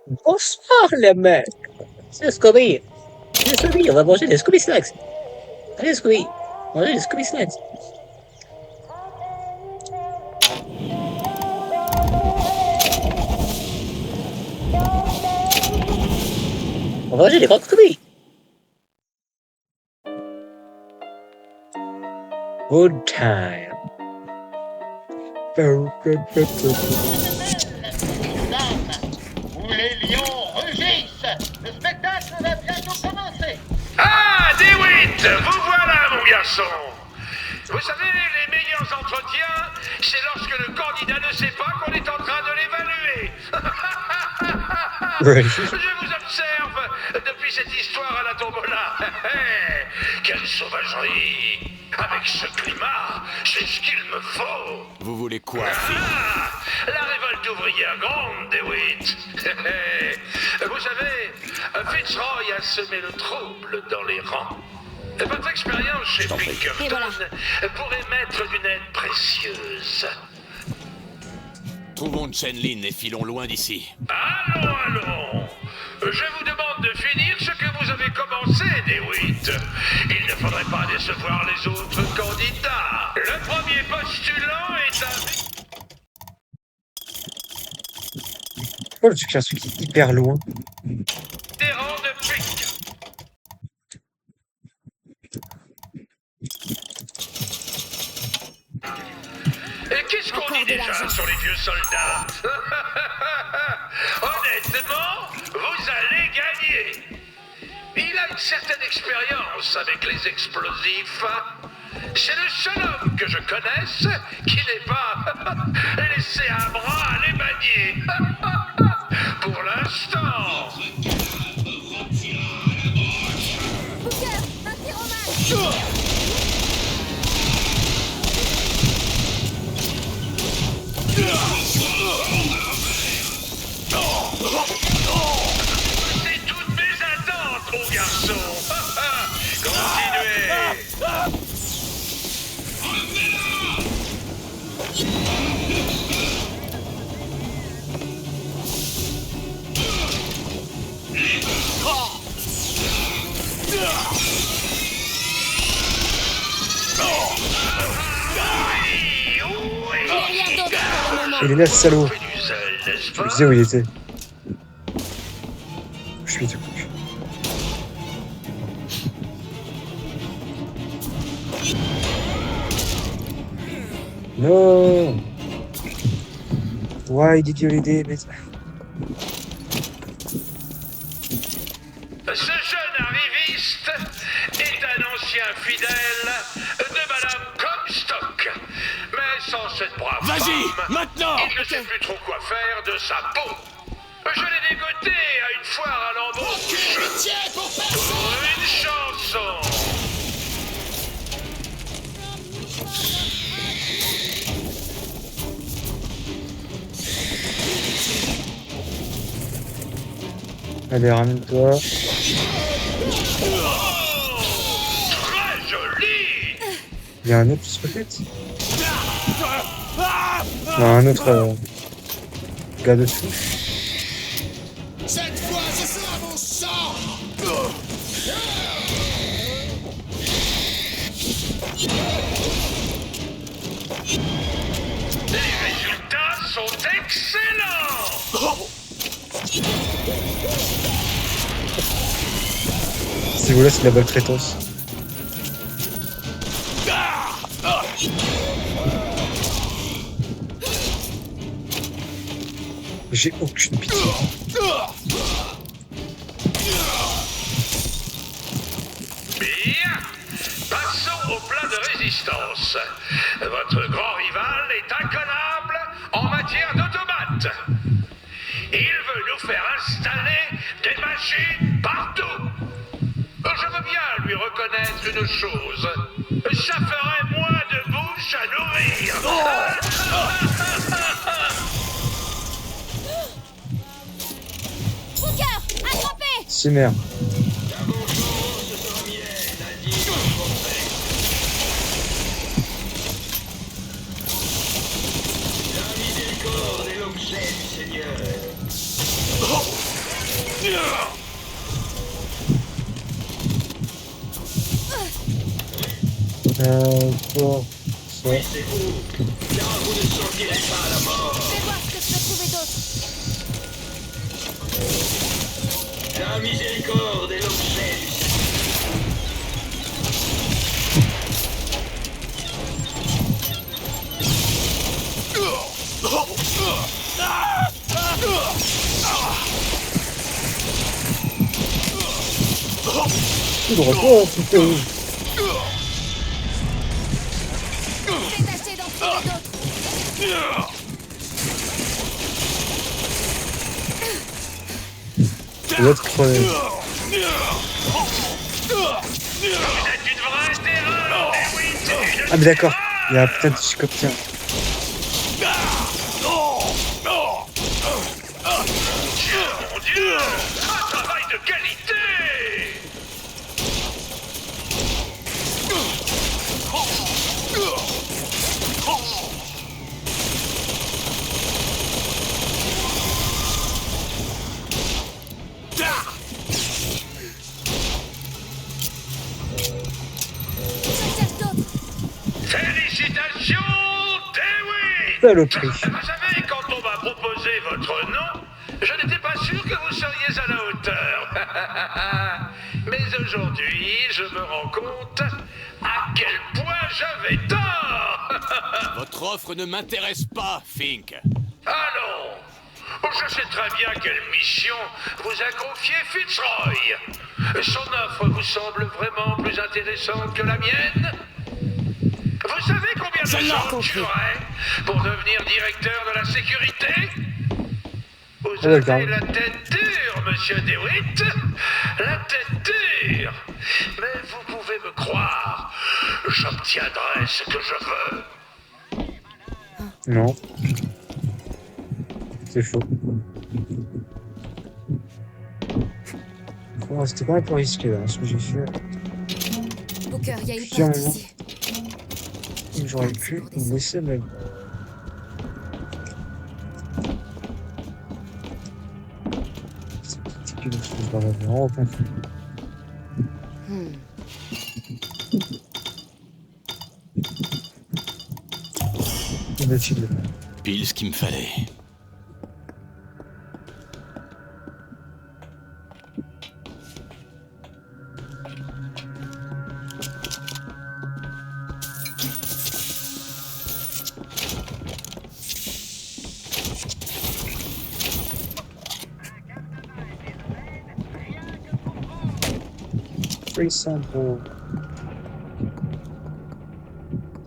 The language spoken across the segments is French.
Bonsoir les mecs. C'est Scooby. C'est Scooby, on va manger des Scooby Snacks. Allez Scooby, manger des Scooby Snacks. On va manger des croques Scooby. Good time. Dames, où les lions rugissent, le spectacle va bientôt commencer. Ah, DeWitt, vous voilà, mon garçon. Vous savez, les meilleurs entretiens, c'est lorsque le candidat ne sait pas qu'on est en train de l'évaluer. Right. Je vous observe depuis cette histoire à la tombola. Quelle sauvagerie. Avec ce climat, c'est ce qu'il me faut. Vous voulez quoi, fille? Ah, la révolte ouvrière grande, DeWitt. Vous savez, Fitzroy a semé le trouble dans les rangs. Votre expérience chez Pinkerton pourrait m'être d'une aide précieuse. Trouvons Chen-Lin et filons loin d'ici. Allons, allons. Je vous demande de finir ce que vous avez commencé, DeWitt. Il ne faudrait pas décevoir les autres candidats. Le premier postulant est un... Pourquoi le truc là, celui qui est hyper loin? vétéran de pique. Et qu'est-ce qu'on dit déjà sur les vieux soldats? Honnêtement, vous allez gagner. Il a une certaine expérience avec les explosifs. C'est le seul homme que je connaisse qui n'est pas laissé un bras à les manier. Pour l'instant. C'est toutes mes attentes, mon garçon. Continuez. Il est là, ce salaud. Fait du zèle, n'est-ce Je pas? me disais où il était. Je suis tout coup. Non. Why did you lead it? Ce jeune arriviste est un ancien fidèle de Madame Comstock. Mais sans cette brave Vas-y, femme, maintenant! il ne sait plus trop quoi faire de sa peau. Je l'ai dégoté à une foire à l'embauche. Pour une chanson. Allez, ramène-toi. Très joli. Il y a un autre peut-être? Non, un autre gars dessous. Cette fois, ce sera mon sang! Les résultats sont excellents. Si vous là, c'est de la maltraitance. J'ai aucune pitié. Bien. Passons au plat de résistance. Votre grand rival est incollable en matière d'automates. Il veut nous faire installer des machines partout. Je veux bien lui reconnaître une chose. Ça ferait moins de bouche à nourrir. Booker, attrapé! Si merde. Pour ça. Oui, c'est vous. Car vous ne sortirez pas à la mort. Je vais voir ce que je peux trouver d'autre. La miséricorde est l'objet du Il ne pas, putain. Je vais tâcher d'en trouver d'autres. L'autre crève. Vous êtes une vraie terreur, DeWitt. Ah mais d'accord, il y a un putain de psychoptère. Mon Dieu, un travail de qualité. J'en cherche d'autres. Félicitations, DeWitt. Saloperie. Vous savez, quand on m'a proposé votre nom, je n'étais pas sûr que vous seriez à la hauteur. Mais aujourd'hui, je me rends compte à quel point j'avais tort. Votre offre ne m'intéresse pas, Fink. Allons, je sais très bien quelle mission vous a confié Fitzroy. Son offre vous semble vraiment plus intéressante que la mienne? Vous savez combien de temps j'aurais pour devenir directeur de la sécurité? Vous avez la tête dure, monsieur DeWitt. La tête dure. Mais vous pouvez me croire, j'obtiendrai ce que je veux. Non. C'est chaud. Oh, c'était quand même pas risqué là, ce que j'ai fait. Booker, il y a une Tiens, porte non. ici. J'aurais pu me laisser même. C'est ridicule ce que je dois vraiment pas faire. Inutile. Pile ce qu'il me fallait. Free sample.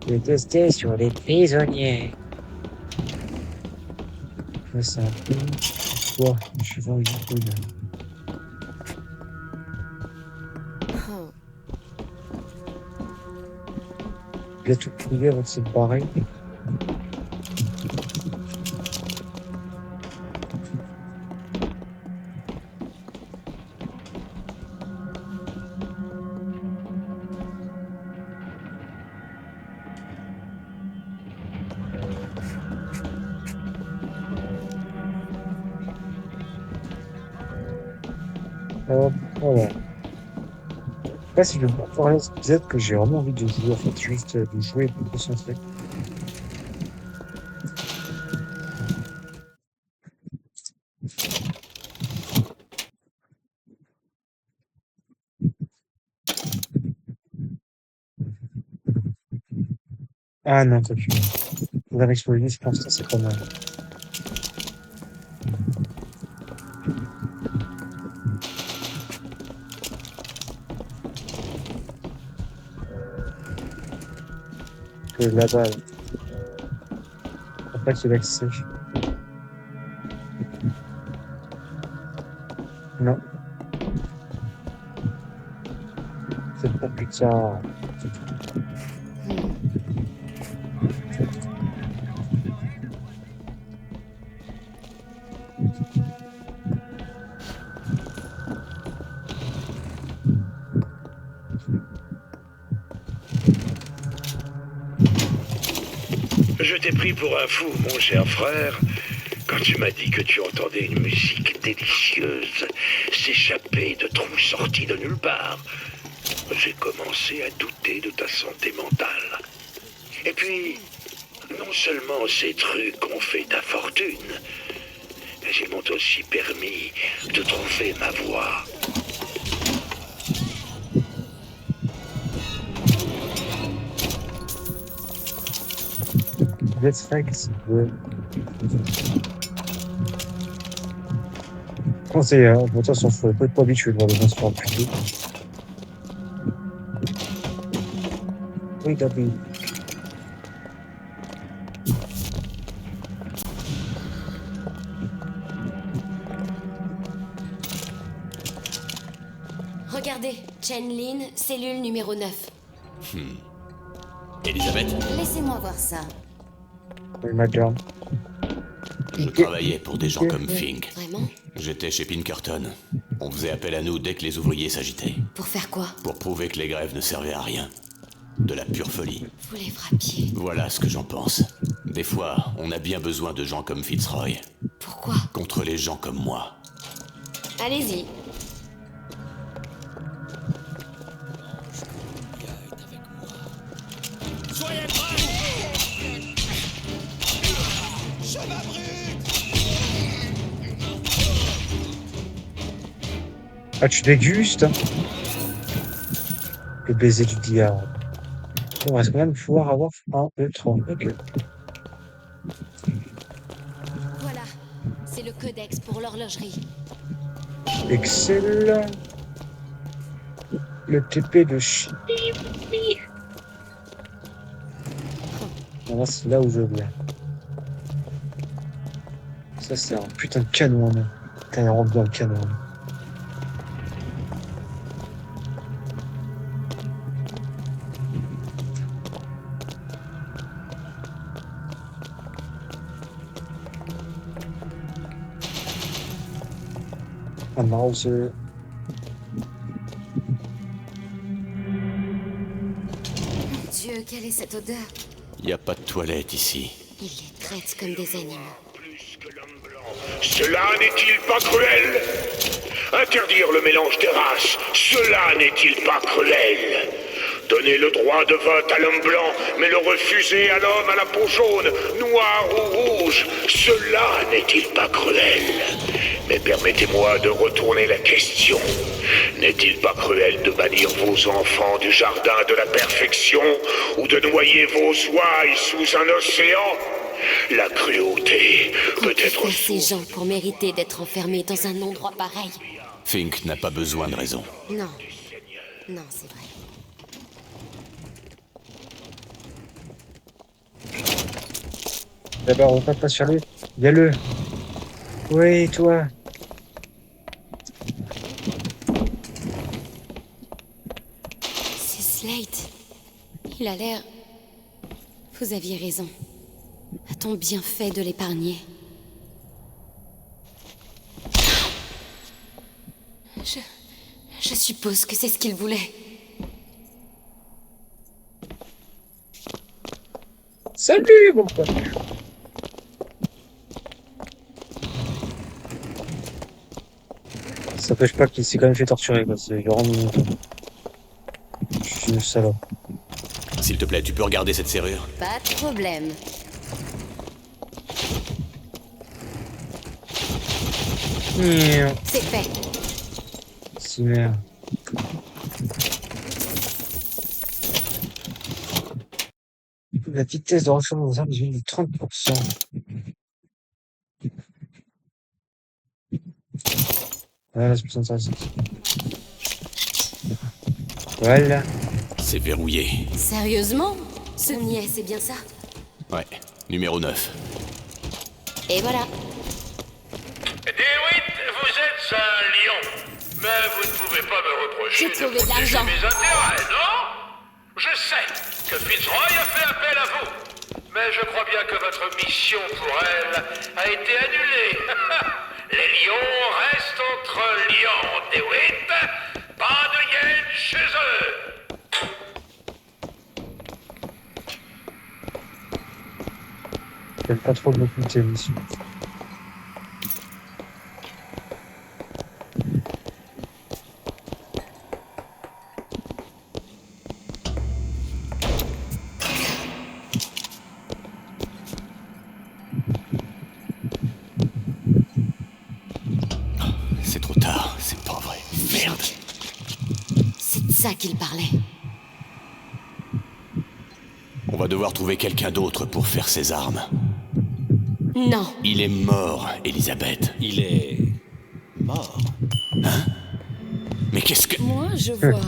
Je vais tester sur les prisonniers. Je fais ça un peu. Quoi? Je suis dans le jeu. Il a tout trouvé avant de se barrer. Voilà. Là, si je veux pas parler de cet épisode que j'ai vraiment envie de jouer, en fait, juste de jouer et de me concentrer. Ah non, t'as pu. Faudrait exploser, je pense que c'est pas mal. Que là-bas, là. Après, c'est l'accès. Non. C'est pas plus tard. Je t'ai pris pour un fou, mon cher frère, quand tu m'as dit que tu entendais une musique délicieuse s'échapper de trous sortis de nulle part. J'ai commencé à douter de ta santé mentale. Et puis, non seulement ces trucs ont fait ta fortune, mais ils m'ont aussi permis de trouver ma voie. Let's fix the... Conseiller, hein, de toute façon, faut pas être habitué de voir les gens se faire buter. Oui, Gabi. Regardez, Chen Lin, cellule numéro 9. Elisabeth, Laissez-moi voir ça. Oui, madame. je travaillais pour des gens comme Fink. Vraiment? J'étais chez Pinkerton. On faisait appel à nous dès que les ouvriers s'agitaient. Pour faire quoi? Pour prouver que les grèves ne servaient à rien. De la pure folie. Vous les frappiez. Voilà ce que j'en pense. Des fois, on a bien besoin de gens comme Fitzroy. Pourquoi? Contre les gens comme moi. Allez-y. Ah, tu dégustes le baiser du diable. On reste quand même pouvoir avoir 1, 2, 3. Ok. Voilà. C'est le codex pour l'horlogerie. Excellent. Le TP de Chibi. Voilà, c'est là où je viens. Ça, c'est un putain de canon, hein. Putain, il rentre dans le canon. Un Mauser. Mon Dieu, quelle est cette odeur? Y a pas de toilette ici. Ils les traitent comme des animaux. Plus que l'homme blanc. Cela n'est-il pas cruel? Interdire le mélange des races, cela n'est-il pas cruel? Donner le droit de vote à l'homme blanc, mais le refuser à l'homme à la peau jaune, noire ou rouge, cela n'est-il pas cruel? Mais permettez-moi de retourner la question. N'est-il pas cruel de bannir vos enfants du jardin de la perfection ou de noyer vos ouailles sous un océan? La cruauté peut être Que ces gens pour mériter d'être enfermés dans un endroit pareil? Fink n'a pas besoin de raison. Non. Non, c'est vrai. D'abord, on va pas sur lui. Viens-le. Oui, toi. C'est Slate. Il a l'air... Vous aviez raison. A-t-on bien fait de l'épargner? Je suppose que c'est ce qu'il voulait. Salut, mon pote. Ça n'empêche pas qu'il s'est quand même fait torturer, quoi. C'est vraiment mon temps. Je suis une salope. S'il te plaît, tu peux regarder cette serrure? Pas de problème. C'est fait. Si merde. La vitesse de rechargement des armes diminue de 30%. Voilà, c'est plus intéressant. Voilà. C'est verrouillé. Sérieusement? Ce niais, c'est bien ça? Ouais, numéro 9. Et voilà. DeWitt, vous êtes un lion, mais vous ne pouvez pas me reprocher J'ai de trouvé de protéger l'argent. mes intérêts, non? Je sais que Fitzroy a fait appel à vous, mais je crois bien que votre mission pour elle a été annulée. Les lions restent entre lions, DeWitt. Pas de hyènes chez eux. J'aime pas trop m'occulter, monsieur. C'est trop tard, c'est pas vrai. Merde. C'est de ça qu'il parlait. On va devoir trouver quelqu'un d'autre pour faire ses armes. Non. Il est mort, Elisabeth. Il est... mort. Mais qu'est-ce que... Moi, je vois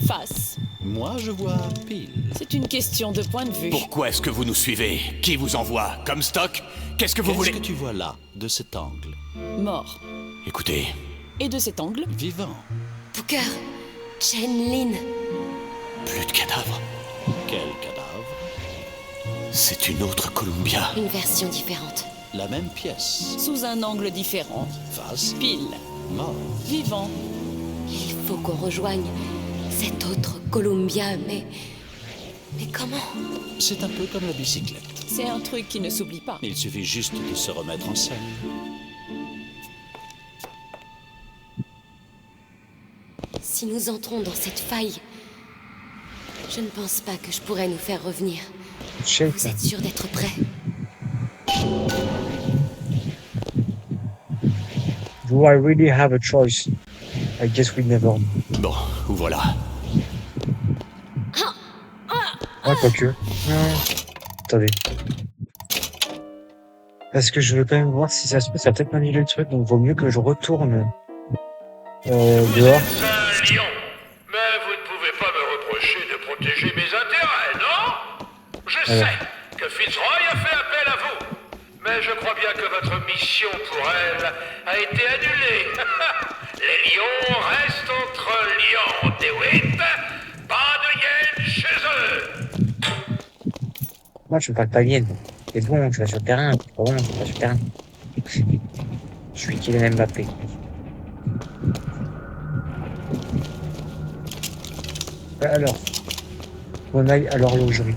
face. Moi, je vois pile. C'est une question de point de vue. Pourquoi est-ce que vous nous suivez? Qui vous envoie? Comme stock? Qu'est-ce que vous voulez? Qu'est-ce que tu vois là, de cet angle? Mort. Écoutez, Et de cet angle, Vivant. Booker. Chen Lin. plus de cadavres. Quel cadavre? C'est une autre Columbia. Une version différente. La même pièce. sous un angle différent. Face. Pile. Mort. Vivant. Il faut qu'on rejoigne cette autre Columbia, mais comment? C'est un peu comme la bicyclette. C'est un truc qui ne s'oublie pas. Il suffit juste de se remettre en scène. Si nous entrons dans cette faille, je ne pense pas que je pourrais nous faire revenir. Shit. Vous êtes sûr d'être prêts? Do I really have a choice? I guess we never. Bon, vous voilà. Ah, quoique. Attendez. Parce que je veux quand même voir si ça se peut, ça va peut-être m'annuler le truc, donc vaut mieux que je retourne Vous dehors. êtes un lion, mais vous ne pouvez pas me reprocher de protéger mes intérêts, non? Je sais que Fitzroy a fait appel à vous, mais je crois bien que votre mission pour elle a été annulée. Les lions restent entre lions, DeWitt. Pas de hyènes chez eux. Moi, je parle pas bien. C'est bon, je vais sur le terrain. C'est pas bon, je vais sur le terrain. Je suis Kylian Mbappé. Alors, on aille à l'horlogerie.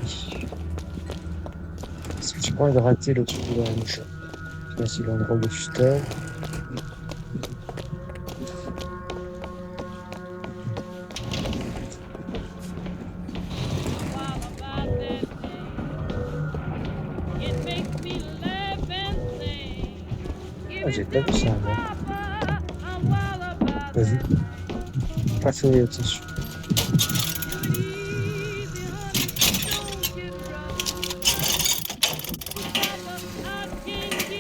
Est-ce que tu pourrais rater le truc de l'horloge? Voici l'endroit de stuff. Ah, j'ai pas vu ça, moi. Vas-y. Passe au attention.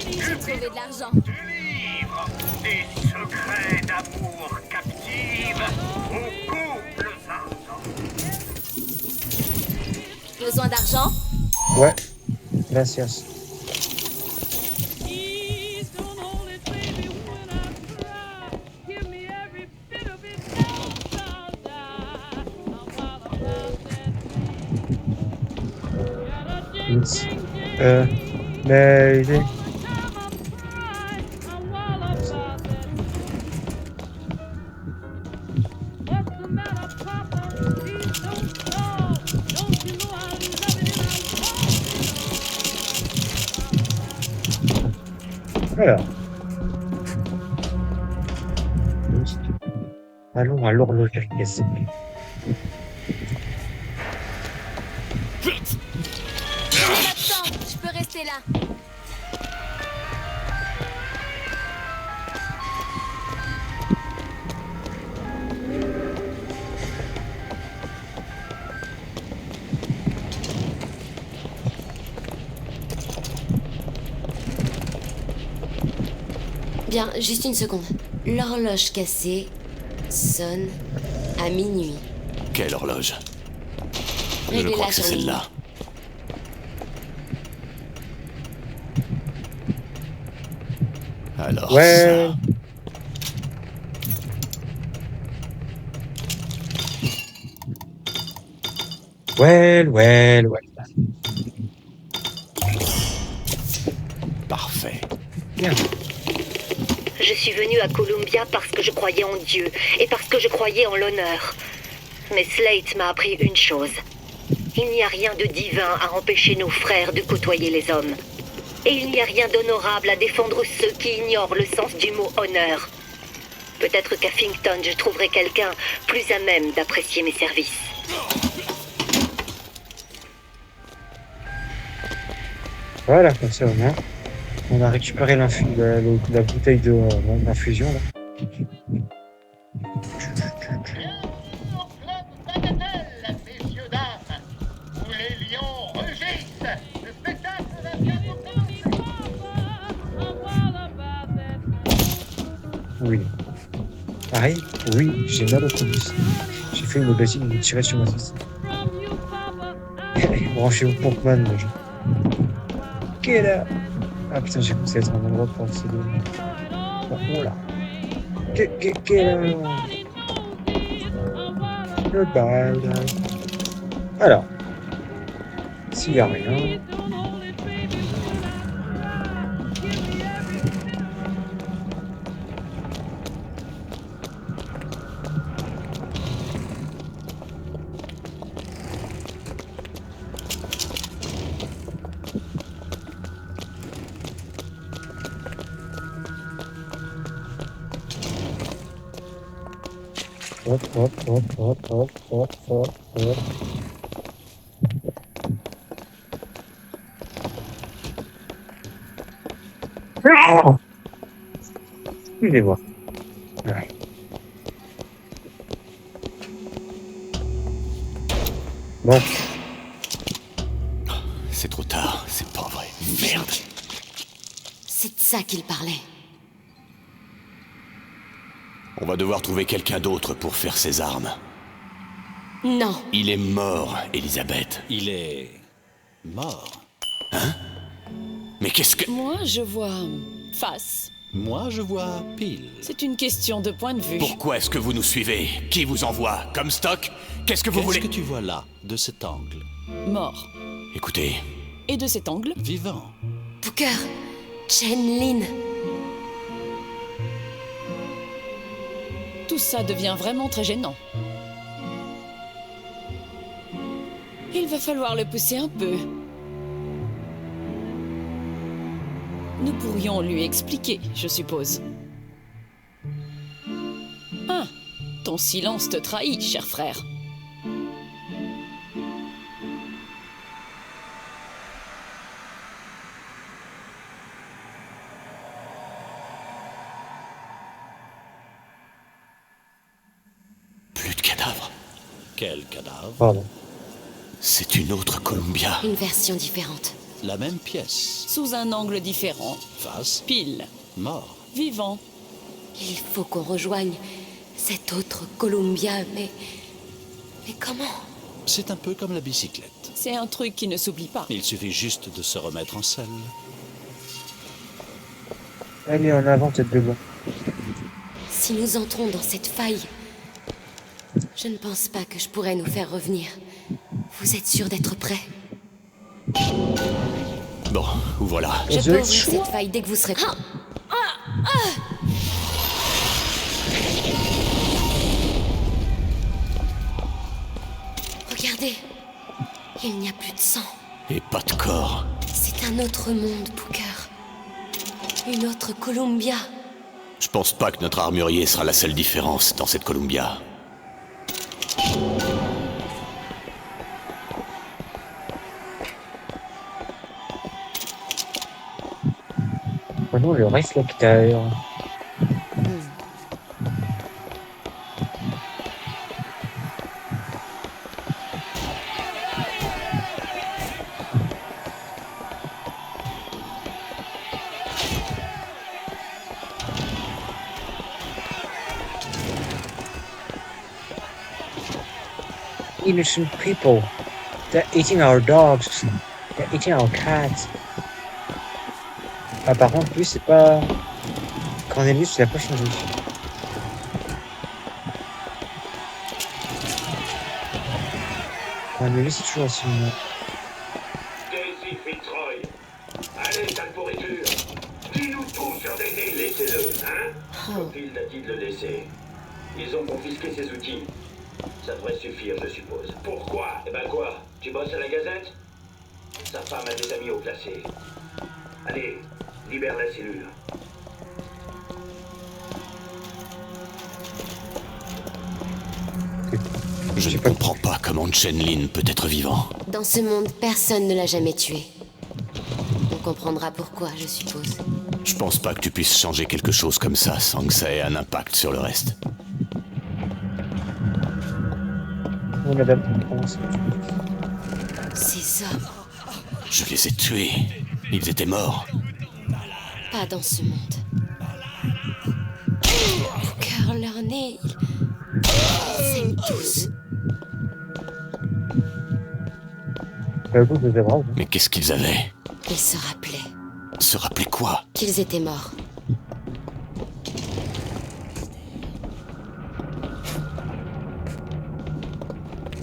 J'ai trouvé de l'argent. Du livre, des secrets d'amour captifs aux couples ardents. Besoin d'argent? Ouais. Gracias. Mais il est... Alors. Allons à l'horlogerie. Attends, je peux rester là. Bien, juste une seconde. L'horloge cassée sonne à minuit. Quelle horloge? Je Réglez-la crois que c'est sur minuit. celle-là. Alors Ouais. ça... Well. Parfait. Bien. Je suis venue à Columbia parce que je croyais en Dieu et parce que je croyais en l'honneur. Mais Slate m'a appris une chose. Il n'y a rien de divin à empêcher nos frères de côtoyer les hommes. Et il n'y a rien d'honorable à défendre ceux qui ignorent le sens du mot honneur. Peut-être qu'à Finkton, je trouverai quelqu'un plus à même d'apprécier mes services. Voilà, comme ça au moins. On a récupéré la bouteille d'infusion là. Au club Bagatelle, messieurs, dames, où les lions rugissent. Le spectacle va bientôt commencer. Oui. Pareil, oui, j'ai mal au pouce. J'ai fait une bêtise, une tirée sur ma fils. Branchez-vous Pokémon, déjà. Quelle heure? Ah putain, j'ai cru que c'était un endroit pour essayer de... Oh là. Quelle heure? Le bal. Alors. S'il n'y a rien... Hop, hop, hop, hop, hop, hop, hop, hop. Excusez-moi. Ouais. Bon. C'est trop tard, c'est pas vrai. Merde. C'est de ça qu'il parlait. On va devoir trouver quelqu'un d'autre pour faire ses armes. Non. Il est mort, Elisabeth. Il est... mort. Hein? Mais qu'est-ce que... Moi, je vois face. Moi, je vois pile. C'est une question de point de vue. Pourquoi est-ce que vous nous suivez? Qui vous envoie? Comme stock? Qu'est-ce que vous voulez? Qu'est-ce que tu vois là, de cet angle? Mort. Écoutez, Et de cet angle, Vivant. Booker, Chen Lin. tout ça devient vraiment très gênant. Il va falloir le pousser un peu. Nous pourrions lui expliquer, je suppose. Ah, ton silence te trahit, cher frère. plus de cadavres. Quel cadavre? Pardon. C'est une autre Columbia. Une version différente. La même pièce. Sous un angle différent. Face. Pile. Mort. Vivant. Il faut qu'on rejoigne cette autre Columbia, mais comment? C'est un peu comme la bicyclette. C'est un truc qui ne s'oublie pas. Il suffit juste de se remettre en selle. Allez, en avant, tête de bois. Si nous entrons dans cette faille, je ne pense pas que je pourrais nous faire revenir. Vous êtes sûr d'être prêts? Bon, où voilà. Je peux ouvrir cette faille dès que vous serez prêts. Regardez, il n'y a plus de sang. Et pas de corps. C'est un autre monde, Booker. Une autre Columbia. Je pense pas que notre armurier sera la seule différence dans cette Columbia. Prenons le réflecteur. Innocent people. They're eating our dogs. They're eating our cats. Ah, par contre, lui, c'est pas... Cornelius, il a pas changé. Cornelius, c'est toujours aussi mignon. Daisy Fitzroy. Allez, sale pourriture. Dis-nous tout sur Daisy. Laissez-le, hein? Scofield a dit de le laisser. Ils ont confisqué ses outils. Ça devrait suffire, je suppose. Pourquoi? Eh ben quoi? Tu bosses à la Gazette? Sa femme a des amis haut placés. Allez, libère la cellule. Je ne comprends pas comment Chen Lin peut être vivant. Dans ce monde, personne ne l'a jamais tué. On comprendra pourquoi, je suppose. Je pense pas que tu puisses changer quelque chose comme ça sans que ça ait un impact sur le reste. Oh, madame, on pense. Ces hommes, Je les ai tués. Ils étaient morts. pas dans ce monde. Leur cœur, leur nez, ils saignent tous. Mais qu'est-ce qu'ils avaient? Ils se rappelaient Se rappeler quoi? qu'ils étaient morts.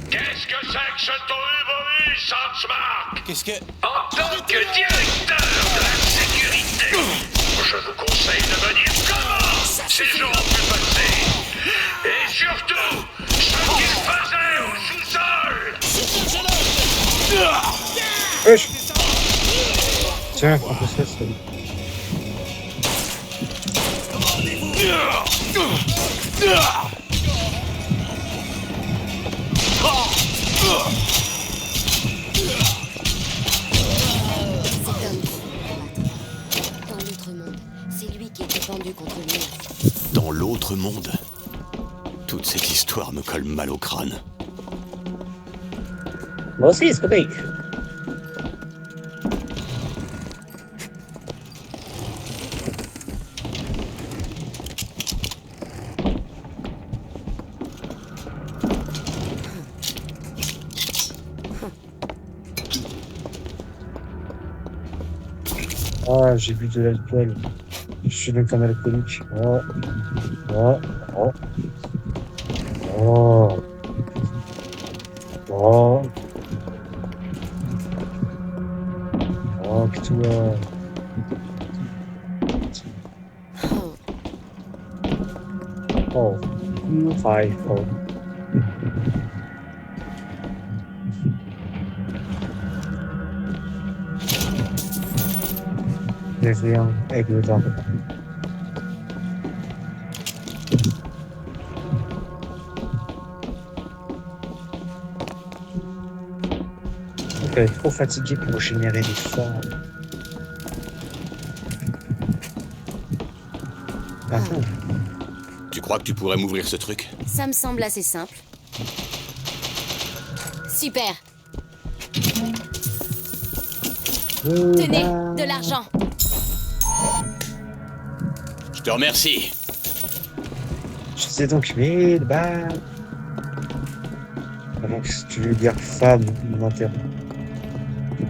Qu'est-ce que c'est que ce tohu-bohu, Sandsmark? Qu'est-ce que... En tant que directeur de la sécurité, je vous conseille de me dire comment ces gens ont pu passer. Et surtout, ce qu'ils faisaient au sous-sol. Wesh. Tiens, on peut se faire Dans l'autre monde, c'est lui qui était pendu contre le mur. Dans l'autre monde? Toute cette histoire me colle mal au crâne. Moi aussi, Scooby. Ah, j'ai bu de l'alcool. Je suis donc un alcoolique. Oh. Oh. Oh. Oh. Oh. Oh, que toi. Oh. 5, oh. Rien avec le temps. Donc elle est trop fatiguée pour générer des formes. Ah, Tu crois que tu pourrais m'ouvrir ce truc? Ça me semble assez simple. Super. Tenez, de l'argent. Je te remercie. je sais donc 1000 balles. Avant que tu veux dire femme, mon intérêt.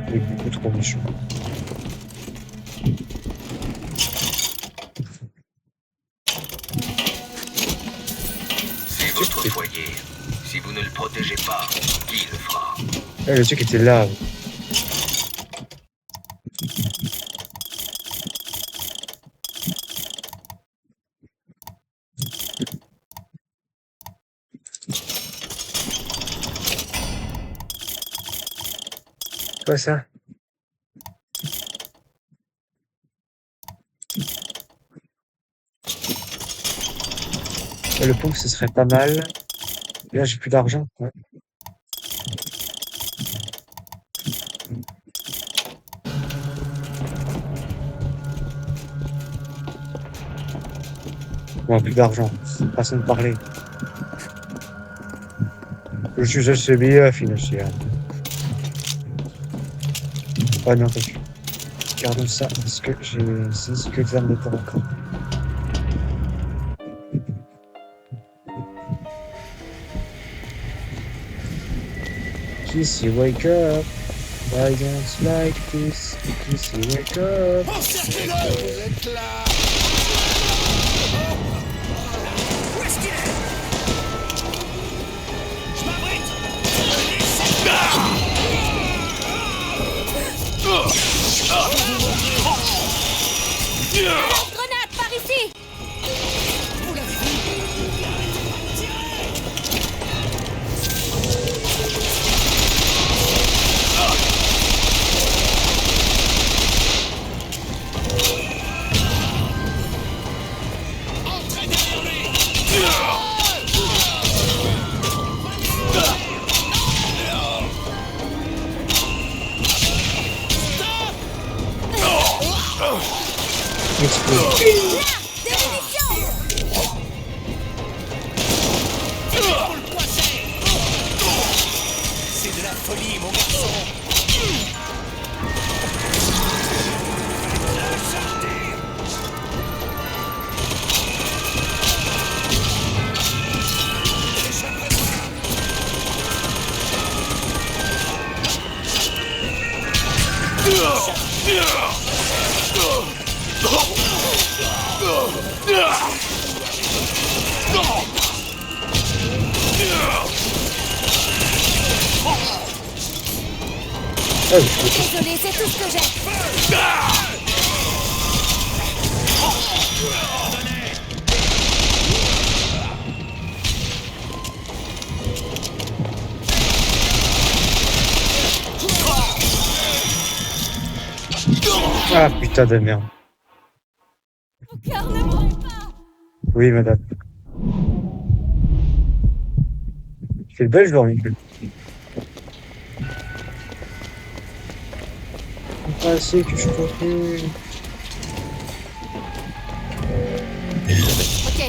Il est beaucoup trop méchant. C'est votre foyer. Si vous ne le protégez pas, qui le fera? Ah, le truc était là. Quoi ça? Le pompe, ce serait pas mal. Et là, j'ai plus d'argent. Ouais. Bon, plus d'argent. Façon de parler. Je suis assez bien financier. Ah non, t'as vu. Gardons ça parce que j'ai 6 que d'armes de temps encore. Kissy, wake up. I don't like this. Kissy, wake up. Encerclez-le! Vous êtes là! Où est-ce qu'il est? Je m'abrite! Grenade par ici. Vous l'avez vu? Entrez derrière lui! Explose. Faut le coincer. C'est de la folie, mon garçon. Désolé, c'est tout ce que j'ai. Ah putain de merde. Mon cœur ne mourrait pas. Oui, madame. Je fais le belge, je Nickel. Pas assez que je peux. Ok.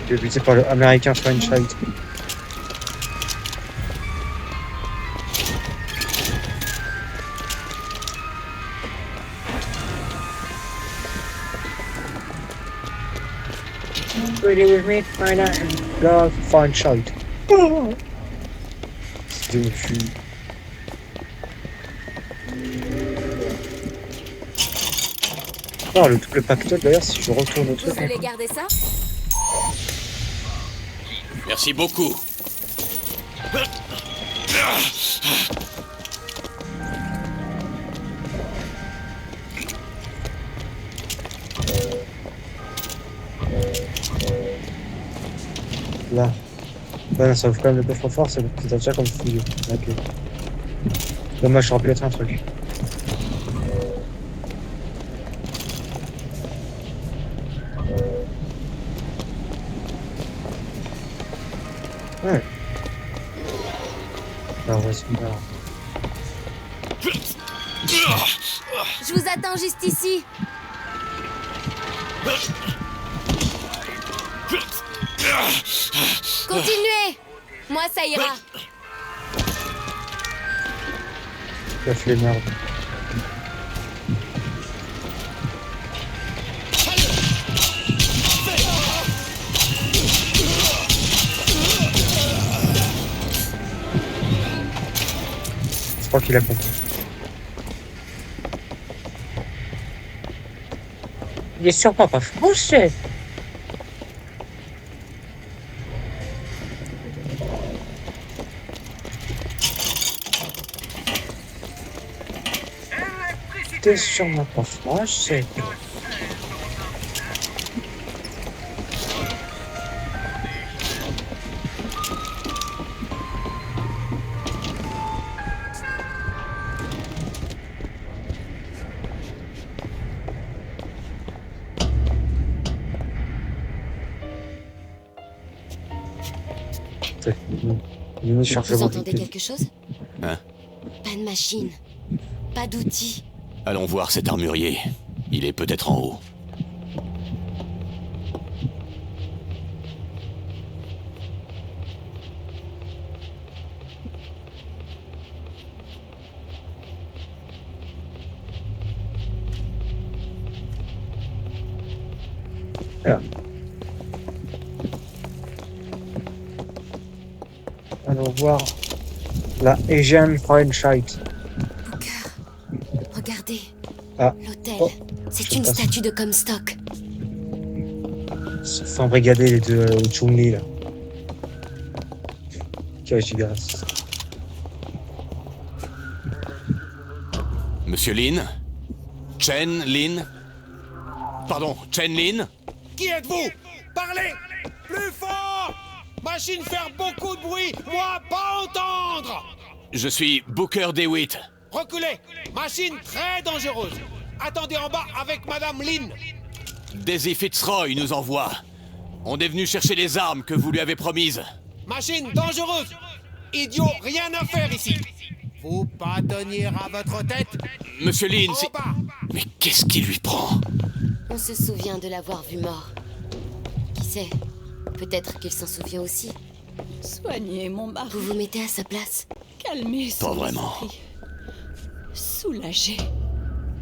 Je suis buté par le américain Schweinsteiger. Ready with me, find out and go find shite. C'était où je suis. Oh, le pactole d'ailleurs, si je retourne au Vous truc. voulez garder ça? Merci beaucoup. Là. Ouais, ça ouvre quand même le coffre fort, c'est déjà comme fouillé. Ok. Dommage, j'aurais pu être un truc. Ouais. Alors, voici là. Je vous attends juste ici. Continuez. Moi, ça ira. La flemmarde. Je crois qu'il a compris. Il est sûrement pas français. T'es sûrement pas français. Vous entendez quelque chose? Hein? Pas de machine. Pas d'outils. Allons voir cet armurier. Il est peut-être en haut. Là. Allons voir la Asian Frenchite. Mon cœur. Regardez. Ah. L'hôtel. Oh. C'est une statue de Comstock. Se fait embrigader les deux Chun-Li là. Quel gigas. Monsieur Lin? Chen Lin? Pardon, Chen Lin? Qui êtes-vous? Parlez! Plus fort! Machine faire beaucoup de bruit, moi pas entendre! Je suis Booker DeWitt. Reculez! Machine très dangereuse! Attendez en bas avec Madame Lin! Daisy Fitzroy nous envoie. On est venu chercher les armes que vous lui avez promises. Machine dangereuse. Idiot, rien à faire ici. Vous pas tenir à votre tête. Monsieur Lin, c'est... En bas. Mais qu'est-ce qui lui prend? On se souvient de l'avoir vu mort. Qui sait? Peut-être qu'il s'en souvient aussi. Soignez mon mari. Vous vous mettez à sa place. Calmez son Pas vraiment. esprit. Soulagez.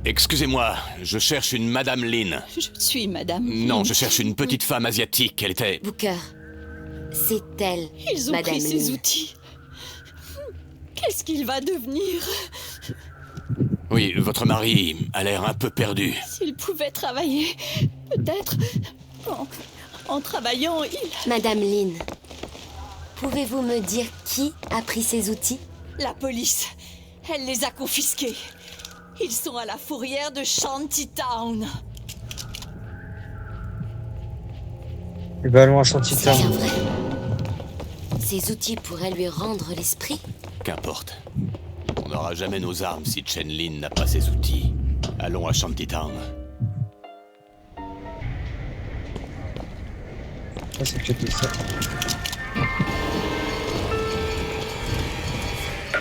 Excusez-moi, je cherche une Madame Lin. Je suis Madame. Non, Lin. je cherche une petite femme asiatique. Elle était... Booker, c'est elle, Ils ont Madame pris ses Lin. outils. Qu'est-ce qu'il va devenir? Oui, votre mari a l'air un peu perdu. S'il pouvait travailler, peut-être... En travaillant, il... Madame Lin, pouvez-vous me dire qui a pris ces outils? La police, elle les a confisqués. Ils sont à la fourrière de Shantytown. Les ballons à C'est Shantytown. bien vrai. Ces outils pourraient lui rendre l'esprit. Qu'importe. On n'aura jamais nos armes si Chen Lin n'a pas ses outils. Allons à Shantytown. Ah, c'est peut-être ça.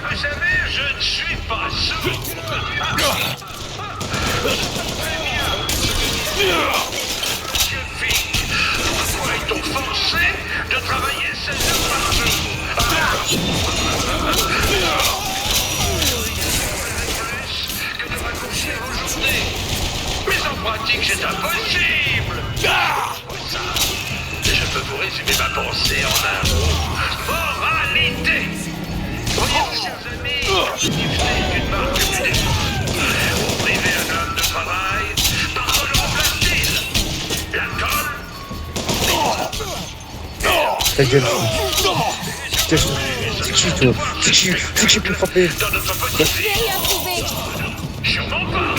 Vous savez, je ne suis pas sourd. Monsieur Fink, pourquoi est-on forcé de travailler 16 heures par jour? Que de raccourcir vos journées. Mais en pratique, c'est impossible. Je peux vous résumer ma pensée en un mot. Moralité. Voyez-vous, chers amis, il n'est qu'une marque du défaut. Vous privez un homme de travail, par quoi le remplace-t-il? L'alcool? Ta gueule. Putain, c'est qui toi? C'est qui peut frapper? Dans notre petite ville? Rien trouvé. Sûrement pas.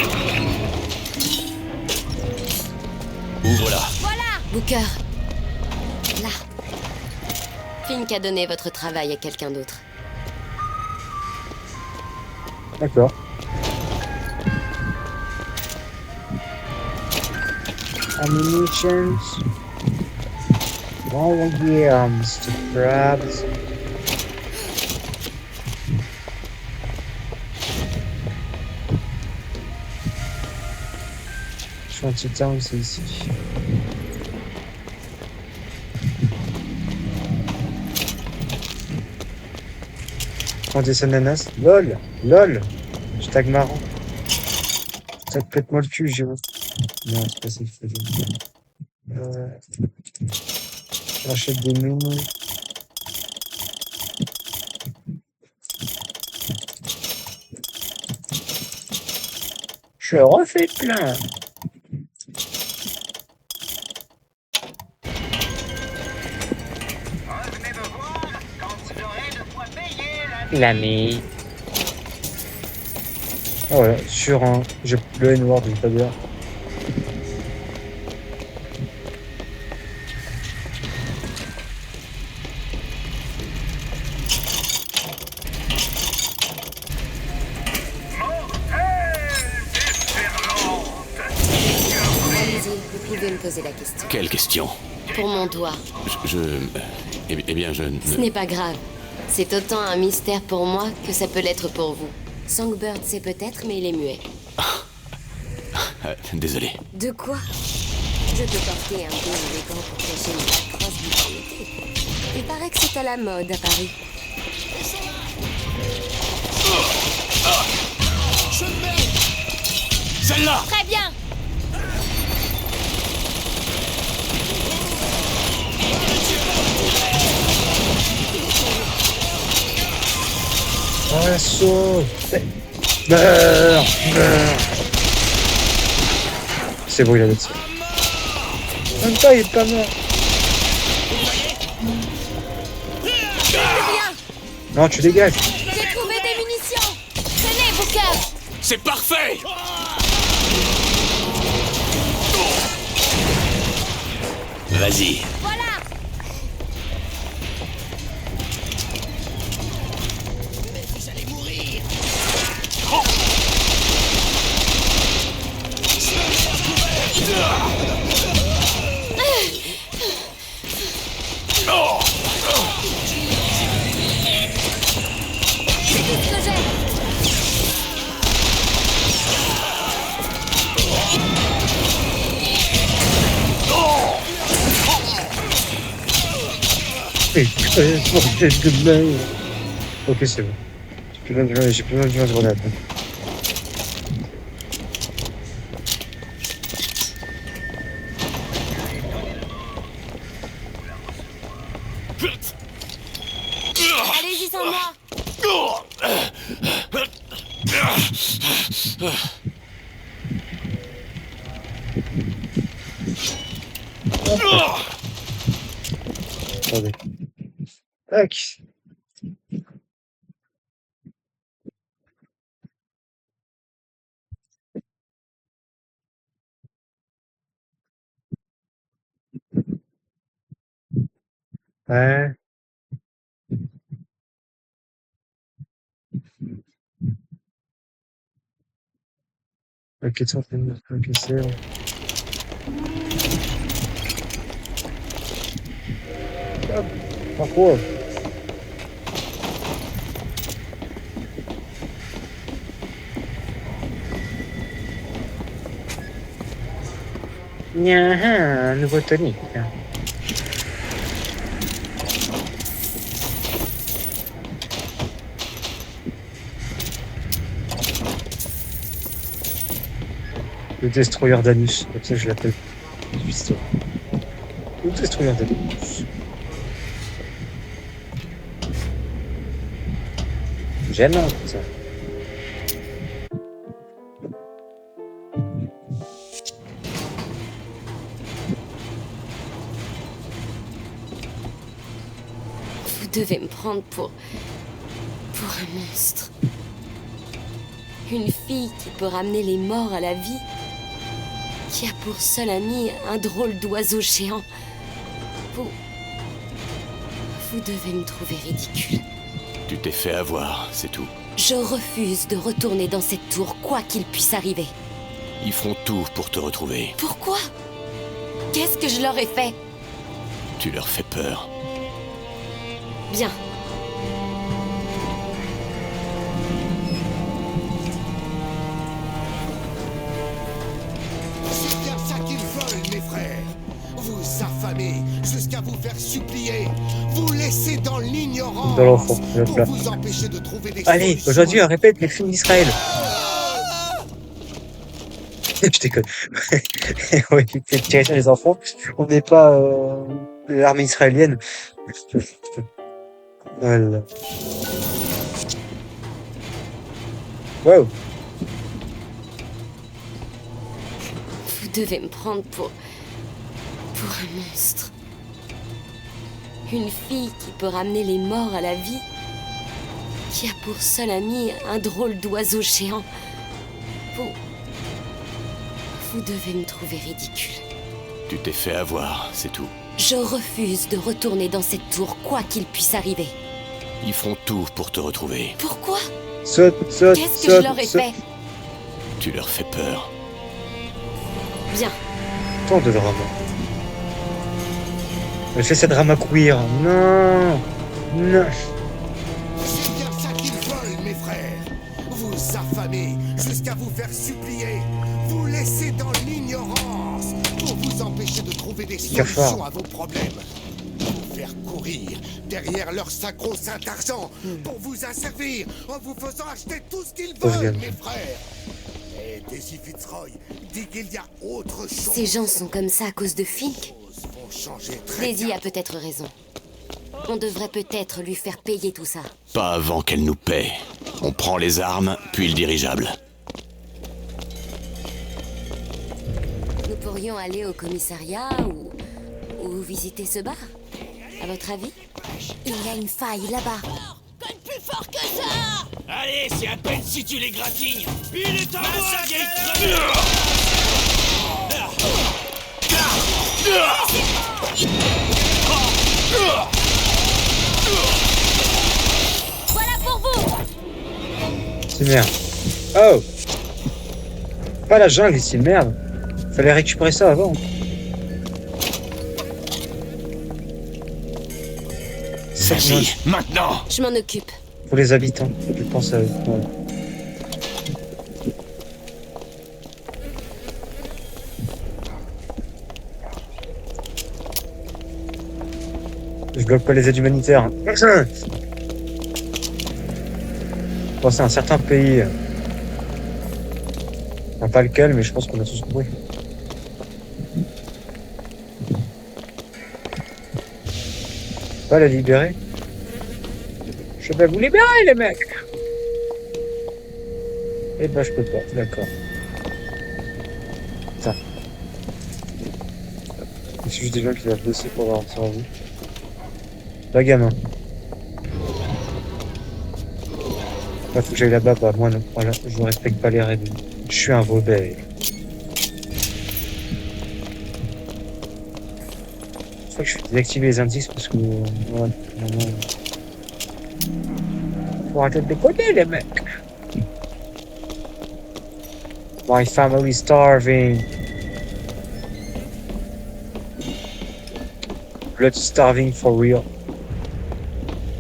Ouvre-la. Voilà. Booker. Là. Fink a donné votre travail à quelqu'un d'autre. D'accord. Ammunitions. All of the arms to grab. Shantytown, c'est ici. Prends des ananas. LOL. LOL. Hashtag marrant. Ça te pète moi le cul, Géo. Non, c'est pas ça qu'il faut dire. J'achète des nouilles. Je refais plein. Revenez me voir quand vous aurez de quoi payer la... L'ami. Oh ouais, sur un. J'ai le N-word, j'ai pas dire. Allez-y, vous pouvez me poser la question. Quelle question? Pour mon doigt. Eh bien, je... Ce n'est pas grave. C'est autant un mystère pour moi que ça peut l'être pour vous. Songbird sait peut-être, mais il est muet. Désolé. De quoi? Je peux porter un peu élégant pour cacher une atroce brutalité. Il paraît que c'est à la mode à Paris. Celle-là! Très bien! Un saut. Meurs. C'est bon, il a tiré. Même pas, il est pas mort. Non, tu dégages. J'ai trouvé des munitions! Tenez, Booker! C'est parfait! Vas-y. Voilà! Ok, c'est bon. J'ai plus besoin de grenade. Allez-y sans moi. Attendez. Tac. Ouais. Ok, c'est en train de ok, c'est bon. Hop. Parcours. Un nouveau tonique. Le destroyer d'Anus, comme ça je l'appelle. Le destroyer d'Anus. J'aime ça. Vous devez me prendre pour un monstre. Une fille qui peut ramener les morts à la vie. Qui a pour seul ami un drôle d'oiseau géant. Vous devez me trouver ridicule. Tu t'es fait avoir, c'est tout. Je refuse de retourner dans cette tour, quoi qu'il puisse arriver. Ils feront tout pour te retrouver. Pourquoi? Qu'est-ce que je leur ai fait? Tu leur fais peur. Bien. C'est bien ça qu'ils veulent, mes frères. Vous affamer jusqu'à vous faire supplier. Vous laisser dans l'ignorance. Dans l'enfant, pour vous empêcher de trouver des Allez, solutions. aujourd'hui, on répète les films d'Israël. Je déconne. Oui, c'est tirer sur les enfants. On n'est pas l'armée israélienne. Voilà. Wow. Vous devez me prendre pour un monstre. Une fille qui peut ramener les morts à la vie. Qui a pour seul ami un drôle d'oiseau géant. Vous devez me trouver ridicule. Tu t'es fait avoir, c'est tout. Je refuse de retourner dans cette tour, quoi qu'il puisse arriver. Ils feront tout pour te retrouver. Pourquoi? Saute. Qu'est-ce que je leur ai fait? Tu leur fais peur. Bien. Tant de drama. Elle fait cette drama queer. Non. C'est bien ça qu'ils veulent, mes frères. Vous affamer jusqu'à vous faire supplier. Vous laisser dans l'ignorance pour vous empêcher de trouver des solutions à vos problèmes. Vous faire courir derrière leur sacro-saint argent pour vous asservir en vous faisant acheter tout ce qu'ils veulent, mes frères. Et Daisy Fitzroy dit qu'il y a autre chose. Ces gens sont comme ça à cause de Fink. Vont changer très Daisy a peut-être raison. On devrait peut-être lui faire payer tout ça. Pas avant qu'elle nous paie. On prend les armes, puis le dirigeable. Nous pourrions aller au commissariat ou visiter ce bar. À votre avis? Il y a une faille là-bas. Conne plus fort que ça! Allez, c'est à peine si tu les gratignes. Il est en Voilà pour vous! C'est merde. Oh. Pas la jungle ici, merde. Fallait récupérer ça avant. Vas-y, maintenant! Je m'en occupe. Pour les habitants, je pense à eux. Ouais. Je bloque pas les aides humanitaires. Bon, c'est un certain pays. Enfin, pas lequel, mais je pense qu'on a tous compris. Pas la libérer. Je vais vous libérer, les mecs. Eh ben, je peux pas, d'accord. Putain. C'est juste des gens qui doivent bosser pour avoir ça en vie. Là, gamin. Bah, faut que j'aille là-bas, bah, moi non. Voilà, je ne respecte pas les règles. Je suis un rebelle. Je crois que je vais désactiver les indices parce que. Ouais, non. Faut arrêter de déconner, les mecs. My family is starving. Blood starving for real.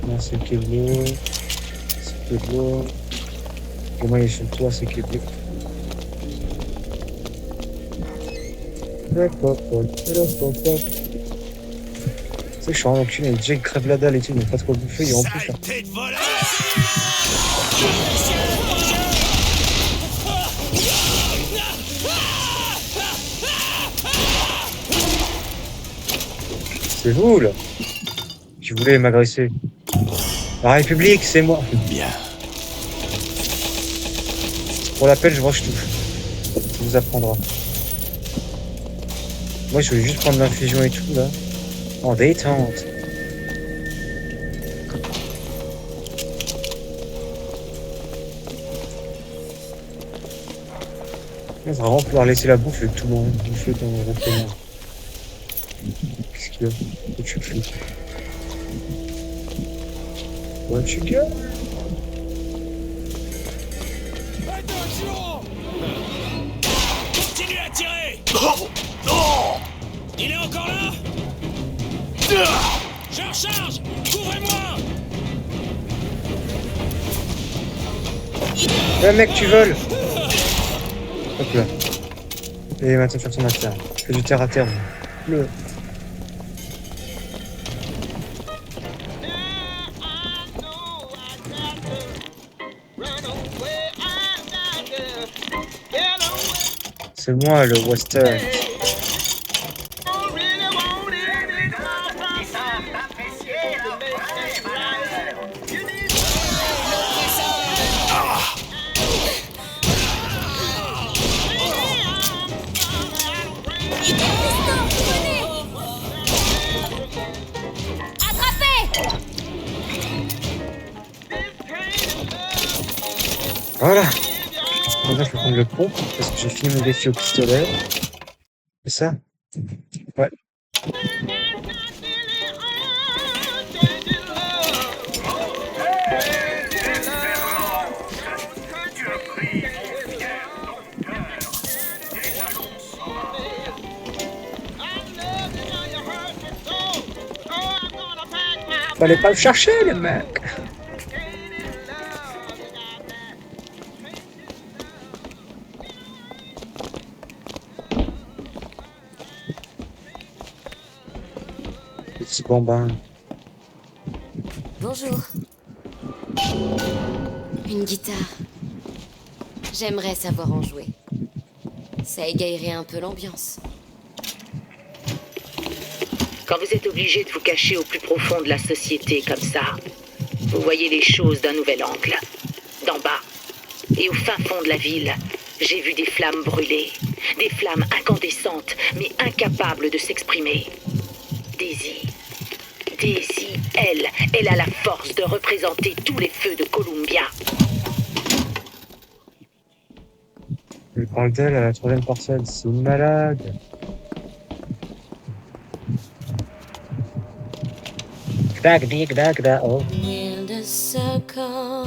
Non, c'est Keblo. C'est Keblo. Comment il est sur toi, c'est Keblo. C'est chiant, donc il déjà il crève la dalle et tout, il n'a pas trop bouffé, il est en plus là. C'est vous là qui voulez m'agresser. La République, c'est moi. Bien. Pour l'appel, je rush tout. Ça vous apprendra. Moi, je voulais juste prendre l'infusion et tout là. En détente. On va vraiment pouvoir laisser la bouffe et tout le monde bouffer dans le conteneur. Qu'est-ce qu'il y a? What you fais? What you got? Attention! Continuez à tirer! Non! Il est encore là? Je recharge! Couvrez-moi! Mec, tu voles! Hop là. Et maintenant, tu retournes à terre. Fais du terre à terre. Le. C'est moi le western. Voilà. Maintenant, je peux prendre le pont parce que j'ai fini mon défi au pistolet. C'est ça? Ouais. Fallait pas le chercher, les mecs. Petit bambin. Bonjour. Une guitare. J'aimerais savoir en jouer. Ça égayerait un peu l'ambiance. Quand vous êtes obligé de vous cacher au plus profond de la société comme ça, vous voyez les choses d'un nouvel angle. D'en bas et au fin fond de la ville, j'ai vu des flammes brûler. Des flammes incandescentes, mais incapables de s'exprimer. Daisy, elle a la force de représenter tous les feux de Columbia. Je parle d'elle à la troisième parcelle, c'est une malade. Oh. Will the circle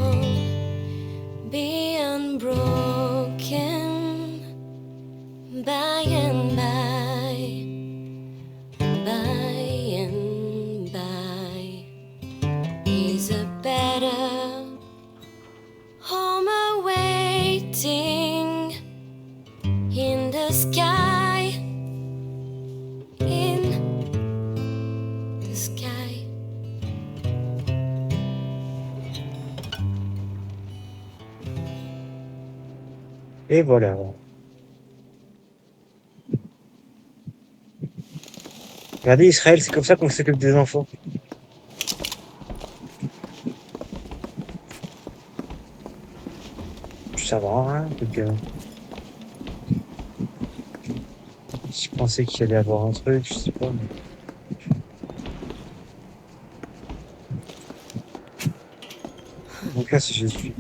be unbroken by and by? By and by is a better home awaiting in the sky, in the sky. Et voilà. Regardez Israël, c'est comme ça qu'on s'occupe des enfants. Ça va, hein, donc, je pensais qu'il allait y avoir un truc, je sais pas. Donc là, c'est Jésus.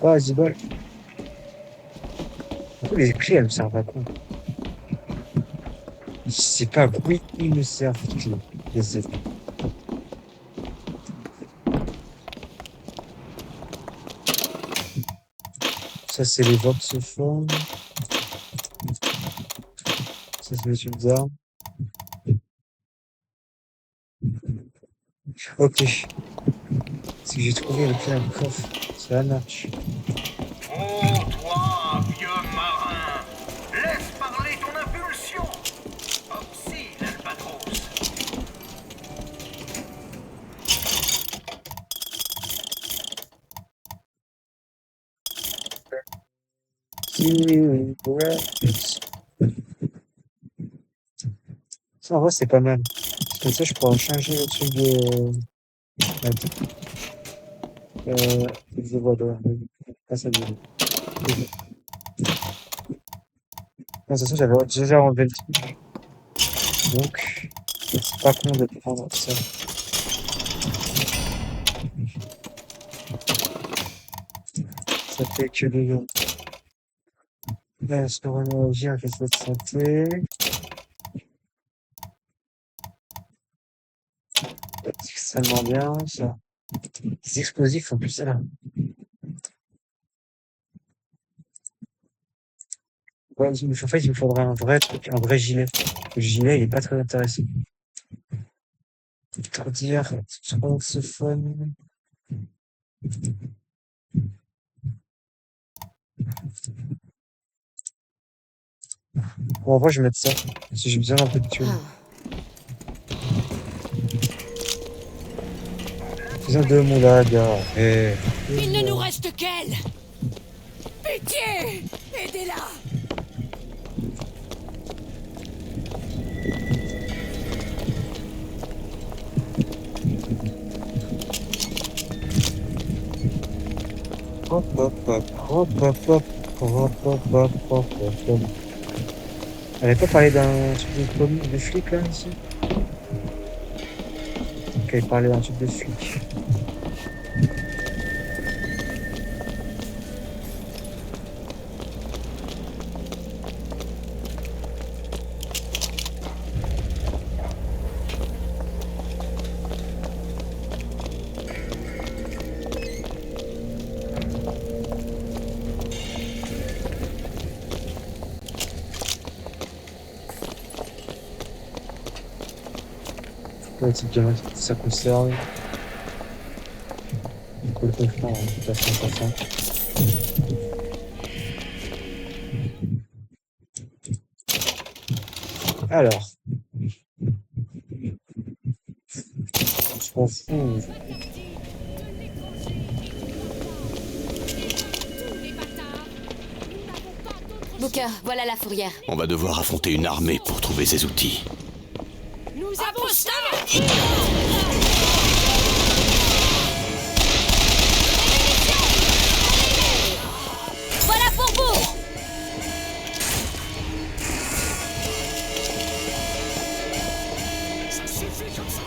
Ah, Zibol. Les clés, elles me servent à quoi? Je sais pas, oui, ils me servent, les clés. Les aides. Ça, c'est les voxophones. Ça, c'est les tubes d'armes. Ok. C'est que j'ai trouvé le plein de coffre. Ça marche. Oh, toi, vieux marin, laisse parler ton impulsion. Oxy, l'albatros. Ça, en vrai, c'est pas mal. Comme ça, je pourrais changer le truc de... je vois de... Ah, ça vient. Non, c'est ça, j'avais déjà enlevé le truc. Donc, c'est pas con de prendre ça. Ça fait que deux. Là, sporonologie, un casse de santé. C'est extrêmement bien, ça. Les explosifs, en plus, ça là. Ouais, en fait, il me faudrait un vrai truc, un vrai gilet. Le gilet, il est pas très intéressant. Pour dire, saxophone. Bon, en vrai, je vais mettre ça. Si j'ai besoin d'un peu de thunes. Faisons deux moulagas. Il ne nous reste qu'elle. Pitié, aidez-la. Hop, hop, hop, hop, hop, hop, hop, hop, hop, hop, hop. Elle avait pas parlé d'un truc de flic, là, ici? Ok, elle parlait d'un truc de flic. Ouais, c'est bien, ça conserve. Du coup, le confort, tout à fait intéressant. Alors. On s'en fout. Booker, voilà la fourrière. On va devoir affronter une armée pour trouver ces outils. Nous avons ça. Voilà pour vous. Ça suffit comme ça.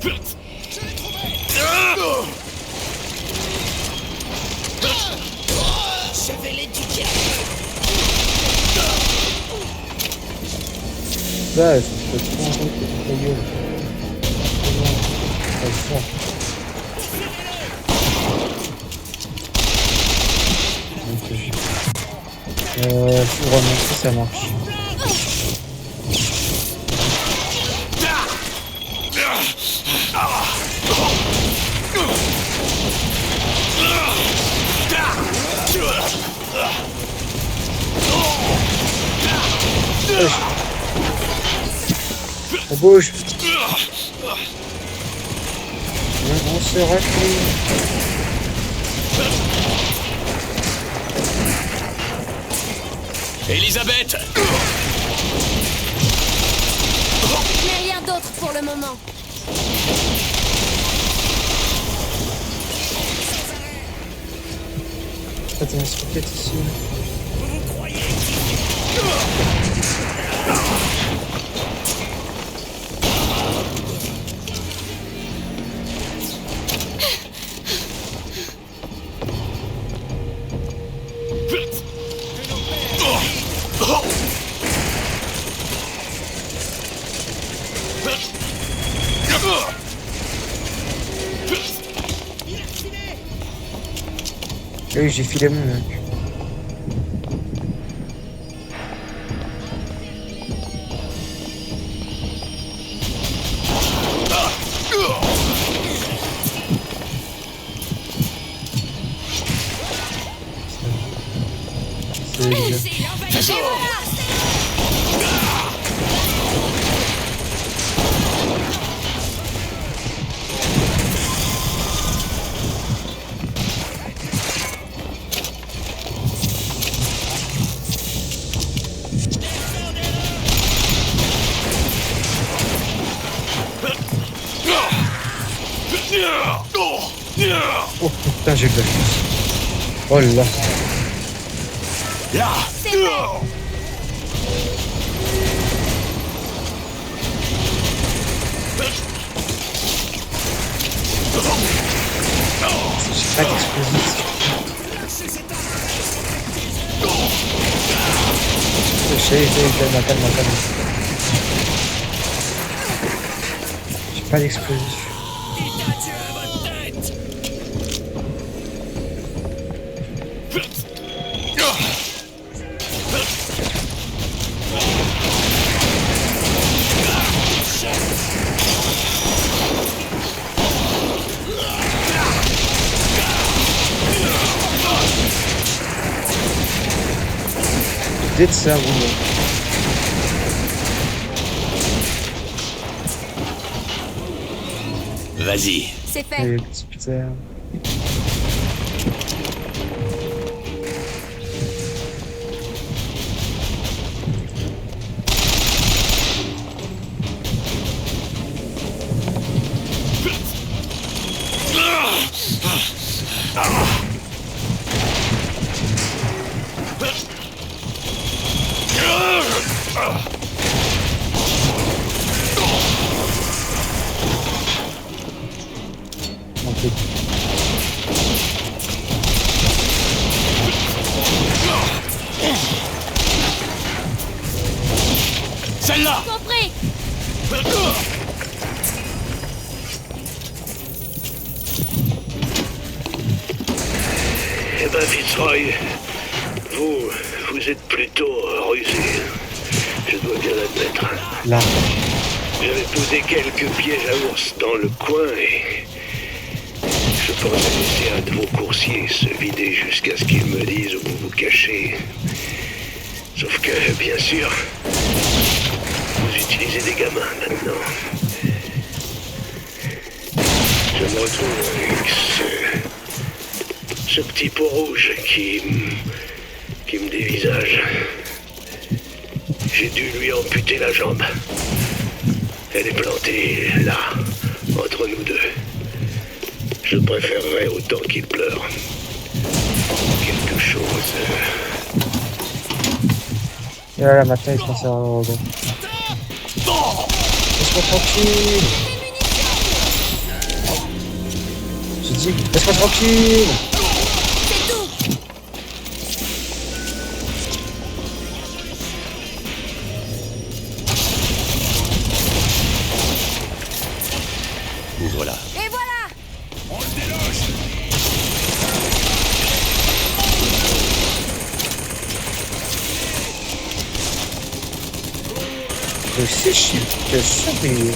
Je l'ai trouvé. Je vais l'éduquer. Là, je peux trop en fait que ta gueule. Très fort. Pour remonter, ça marche. Ça bouge. On se raclée. Elisabeth! Mais rien d'autre pour le moment. Attends, il se peut-être ici. Oui, j'ai filé mon mec. Oh putain, j'ai de la chance. Oh là. J'ai pas d'explosif. Calme. J'ai pas d'explosif. Dès de ça, rouler. Vas-y. C'est fait. Putain. Celle-là! Compris. Eh ben, Fitzroy, vous êtes plutôt rusé. Je dois bien l'admettre. Là. J'avais posé quelques pièges à ours dans le coin et je pensais laisser un de vos coursiers se vider jusqu'à ce qu'ils me disent où vous vous cachez. Sauf que, bien sûr, vous utilisez des gamins maintenant. Je me retrouve avec ce petit pot rouge qui me dévisage. J'ai dû lui amputer la jambe. Elle est plantée là, entre nous deux. Je préférerais autant qu'il pleure. Quelque chose. Et voilà, maintenant il se passe un robot. Laisse-moi tranquille. J'ai dit, laisse-moi tranquille. C'est tout. Ouvre-la. Et voilà. On se déloge! Je sais, je sais, mais...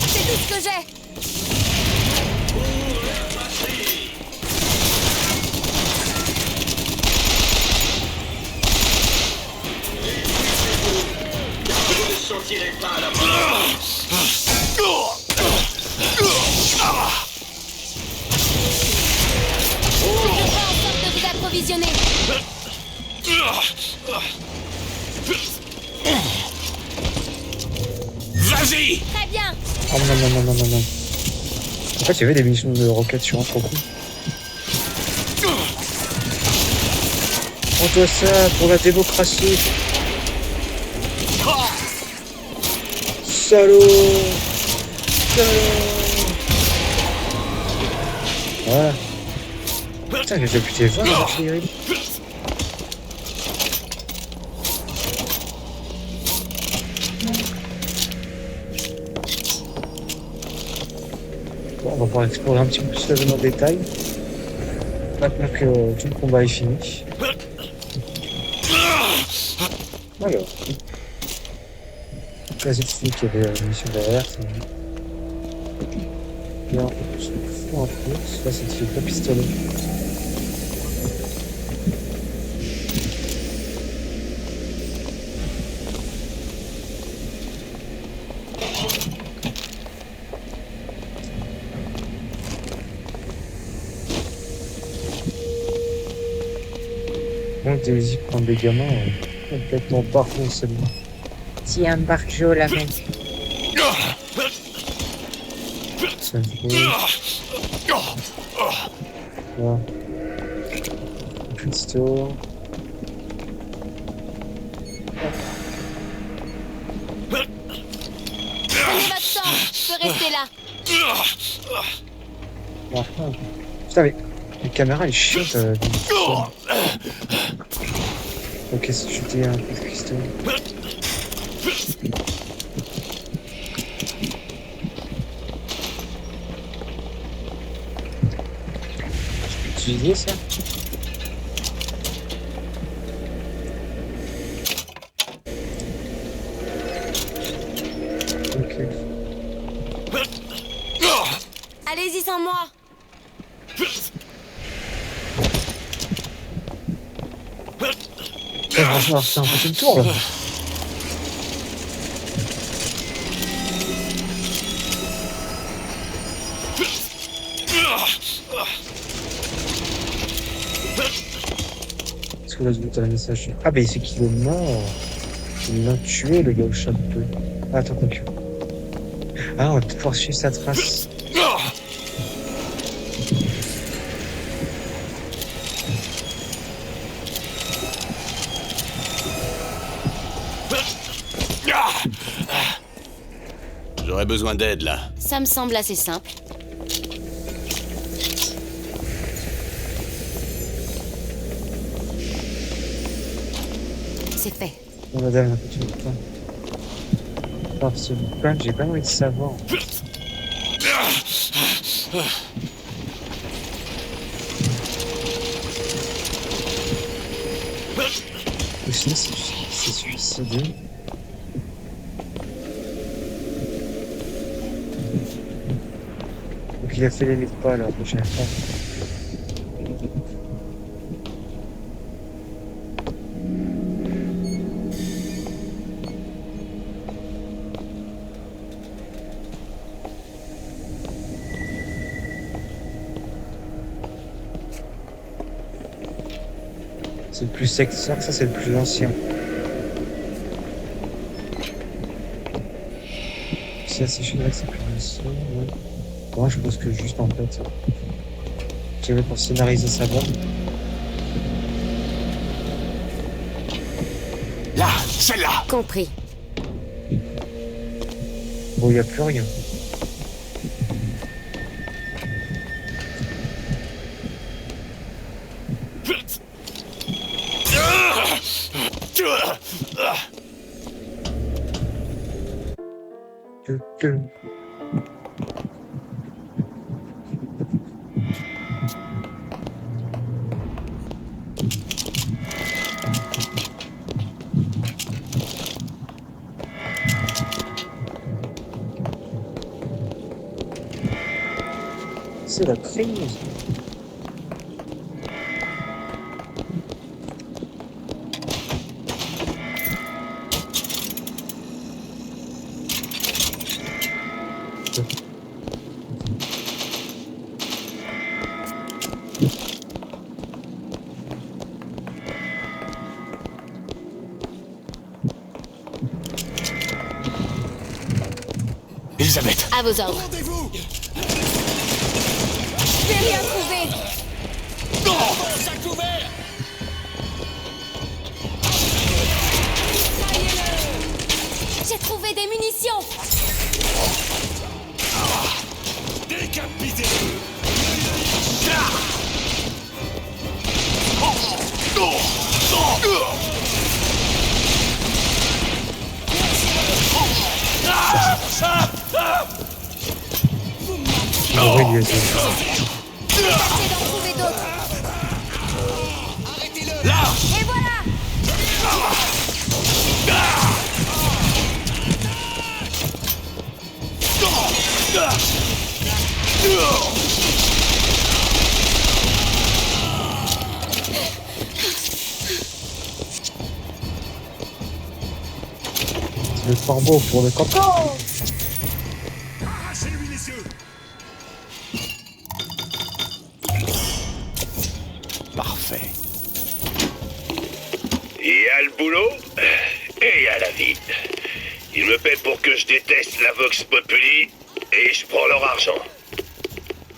C'est tout ce que j'ai. ici. Très bien. Oh non, non, non, non, non, non. En fait, il y avait des missions de roquettes sur un trop coup. Prends-toi ça pour la démocratie. Salaud. Salaud. Voilà. Putain, j'ai déjà buté 20 d'artillerie. Bon, on va pouvoir explorer un petit peu plus la zone en détail. Maintenant que tout le combat est fini. Alors. Là, c'est celui qui avait une mission derrière. Là, je me fous un peu. Là, c'est le pistolet. Bon, Daisy prend des gamins complètement parfait seulement. Tiens, Barjo, la main. Ça voilà. Cristaux. Prenez votre temps. Je peux rester là. Ah. Putain, mais les caméras, elles chiotent. Ok, c'est jeter un coup de cristaux. Je peux utiliser ça? Ok. Allez-y sans moi. Franchement, c'est un peu le tour là. Est-ce que là, je doute un message? Ah, bah, c'est qu'il est mort. Il l'a tué, le gars au chapeau. Ah, attends, quoi que. Ah, on va pouvoir suivre sa trace. J'aurais besoin d'aide, là. Ça me semble assez simple. C'est fait. Bon, madame, un petit peu de temps. Parce que j'ai pas envie de savoir. Aussi, c'est suicidé. Donc il a fait les 1000 pas la prochaine fois. C'est le plus secteur, ça c'est le plus ancien. Si c'est chez c'est plus ancien, ouais. Moi je pense que juste en fait, tu veux pour scénariser sa bombe. Là, celle-là. Compris. Bon, il n'y a plus rien. C'est la crise. Elisabeth. À vos ordres. Rendez-vous. Je n'ai rien trouvé. J'ai trouvé des munitions. Décapitez-le. Oui, lui aussi. J'essaie d'en trouver d'autres. Arrêtez-le. Et voilà. C'est le corbeau pour le canton. Arrachez-lui les yeux. Parfait. Il y a le boulot et il y a la vie. Ils me paient pour que je déteste la Vox Populi et je prends leur argent.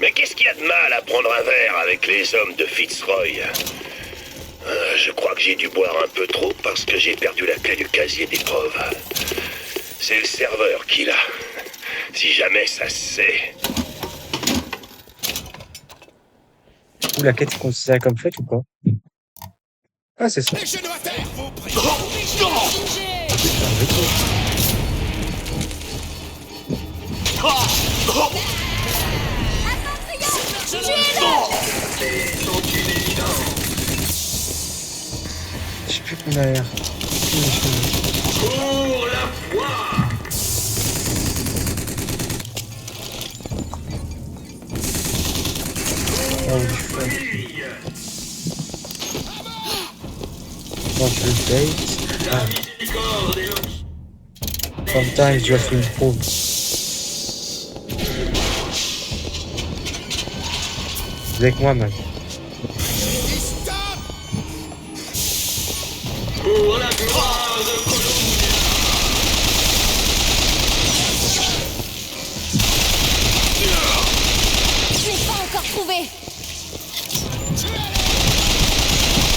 Mais qu'est-ce qu'il y a de mal à prendre un verre avec les hommes de Fitzroy? Je crois que j'ai dû boire un peu trop parce que j'ai perdu la clé du casier des preuves. C'est le serveur qui l'a. Si jamais ça se sait. Ou la quête est considérée comme faite ou pas? Ah, c'est ça. Les genoux à terre. Vos prix. Je sais plus qu'on a l'air. Pour la foi. Oh, du fun. Quand je le bait. La miséricorde et l'option. Sometimes you have to improve. Avec moi, man. Pour la gloire de Columbia. Je n'ai pas encore trouvé.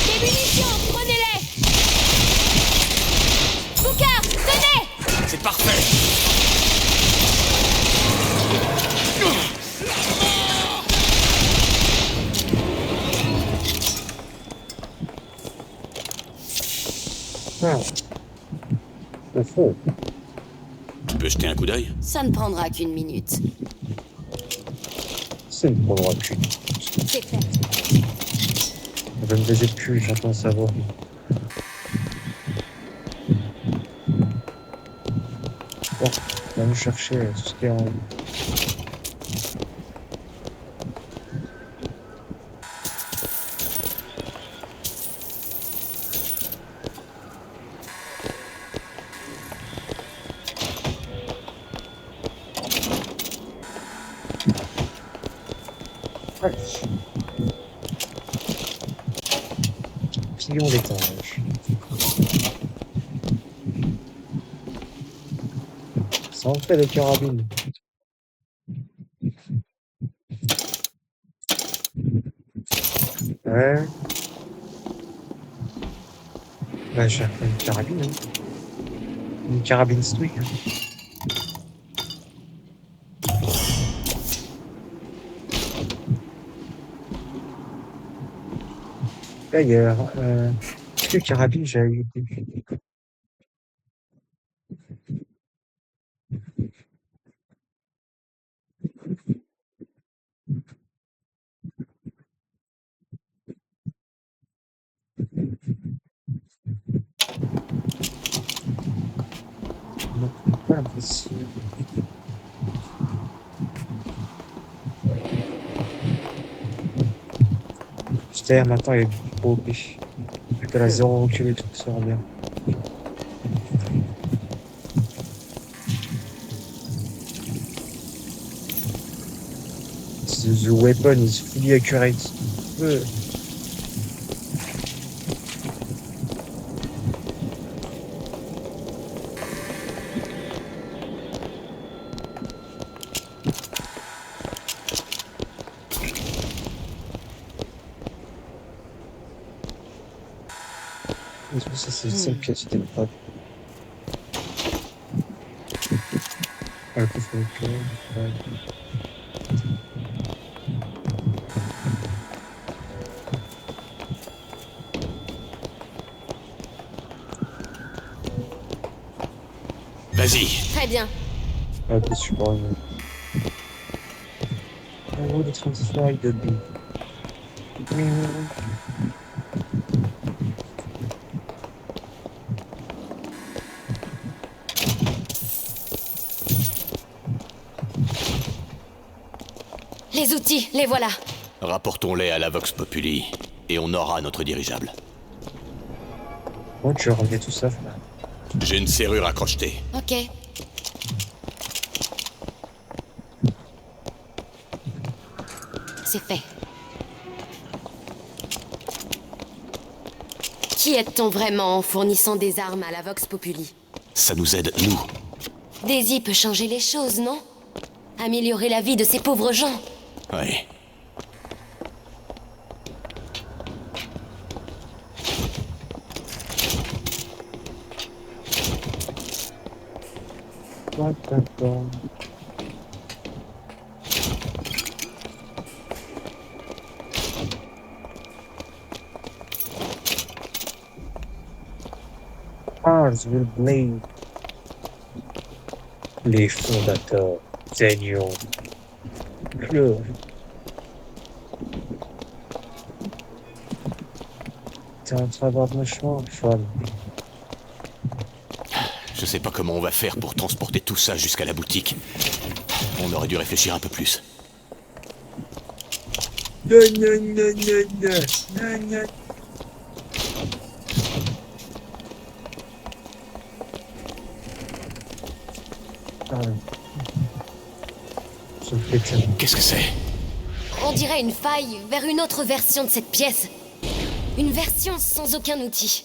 Des munitions, prenez-les. Booker, tenez. C'est parfait. Ah. Au fond. Tu peux jeter un coup d'œil? Ça ne prendra qu'une minute. C'est une pauvre cul. C'est fait. Elle va me baiser le cul, j'entends sa voix. Bon, on va nous chercher tout ce qui est en haut. Pillon d'étage. Ça en fait des carabines. Ouais. Bah, j'ai une carabine. Hein. Une carabine stouille. D'ailleurs, est-ce que carabine j'ai eu? Non, pas impossible. C'est-à-dire maintenant il est trop OP. Vu qu'elle a 0 recul et tout, ça va bien. The weapon is fully accurate. Ça, c'est le seul pièce qui était pas. Vas-y. Très bien. Ah, t'es super bien. I would transfer the beat. Les outils, les voilà. Rapportons-les à la Vox Populi, et on aura notre dirigeable. Oh, tu as ramené tout ça, frère. J'ai une serrure à crocheter. Ok. C'est fait. Qui est-on vraiment en fournissant des armes à la Vox Populi? Ça nous aide, nous. Daisy peut changer les choses, non? Améliorer la vie de ces pauvres gens. Ouais. Mars will blade. Les fondateurs, Zenion, pleurent. C'est un travail vachement fun. Je sais pas comment on va faire pour transporter tout ça jusqu'à la boutique. On aurait dû réfléchir un peu plus. Non, non, non, non, non, non, non. Qu'est-ce que c'est? On dirait une faille vers une autre version de cette pièce. Une version sans aucun outil.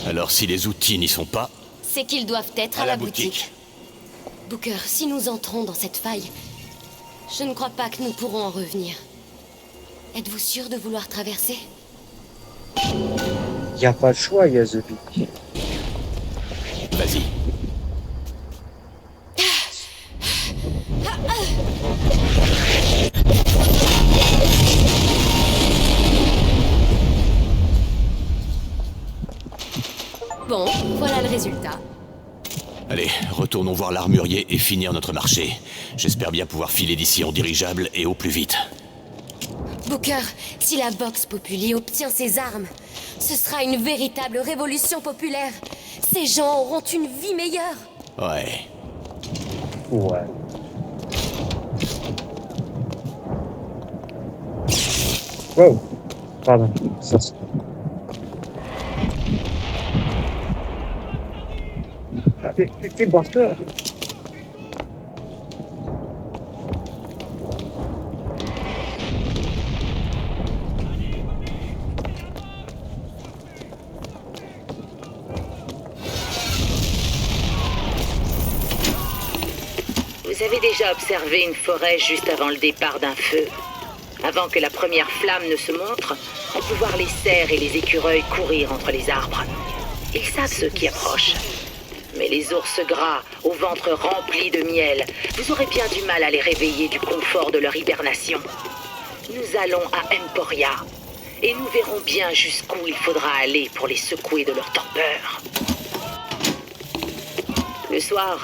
Alors si les outils n'y sont pas... C'est qu'ils doivent être à la boutique. Booker, si nous entrons dans cette faille, je ne crois pas que nous pourrons en revenir. Êtes-vous sûr de vouloir traverser? Y a pas de choix, y a The Big. Vas-y. Bon, voilà le résultat. Allez, retournons voir l'armurier et finir notre marché. J'espère bien pouvoir filer d'ici en dirigeable et au plus vite. Booker, si la Vox Populi obtient ces armes, ce sera une véritable révolution populaire. Ces gens auront une vie meilleure. Ouais. Ouais. Wow. Pardon. Ça, c'est... T'es Buster. Vous avez déjà observé une forêt juste avant le départ d'un feu. Avant que la première flamme ne se montre, on peut voir les cerfs et les écureuils courir entre les arbres. Ils savent ceux qui approchent. Mais les ours gras, au ventre rempli de miel, vous aurez bien du mal à les réveiller du confort de leur hibernation. Nous allons à Emporia, et nous verrons bien jusqu'où il faudra aller pour les secouer de leur torpeur. Le soir,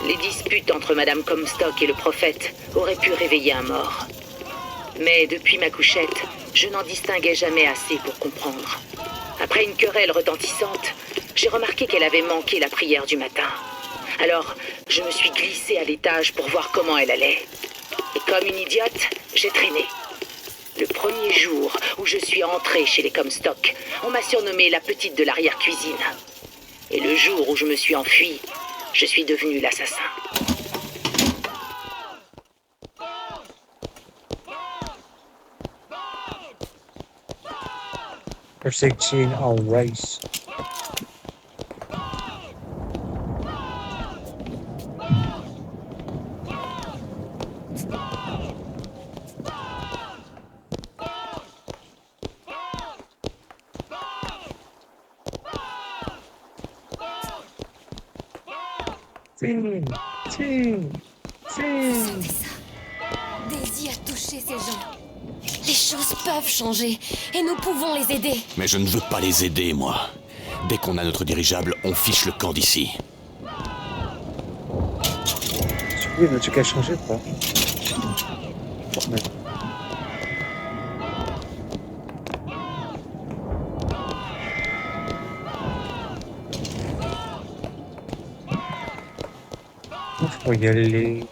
les disputes entre Madame Comstock et le prophète auraient pu réveiller un mort. Mais depuis ma couchette, je n'en distinguais jamais assez pour comprendre. Après une querelle retentissante, j'ai remarqué qu'elle avait manqué la prière du matin. Alors, je me suis glissée à l'étage pour voir comment elle allait. Et comme une idiote, j'ai traîné. Le premier jour où je suis entrée chez les Comstock, on m'a surnommée la petite de l'arrière-cuisine. Et le jour où je me suis enfuie, je suis devenue l'assassin. Protecting our race. Sentez ça. Daisy a touché ces gens. Les choses peuvent changer et nous pouvons les aider. Mais je ne veux pas les aider, moi. Dès qu'on a notre dirigeable, on fiche le camp d'ici. Oui, mais tu qu'à changer quoi. Fortnite. Faut y aller.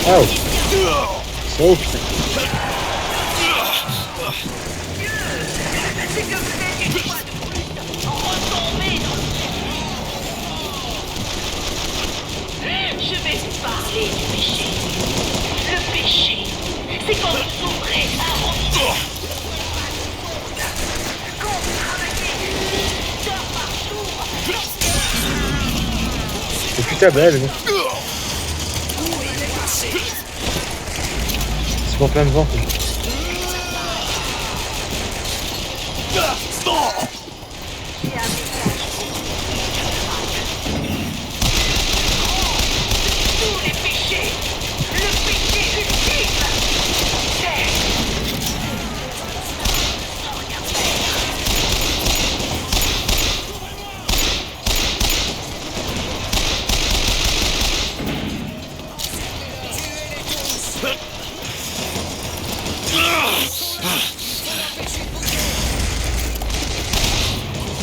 Oh! So putain. Je vais vous parler du péché. Le péché, c'est quand vous ouvrez un robinet. Quand vous travaillez 8 heures par jour. C'est putain belle, mais... C'est pour plein de vent. Tous les péchés, le péché ultime, c'est...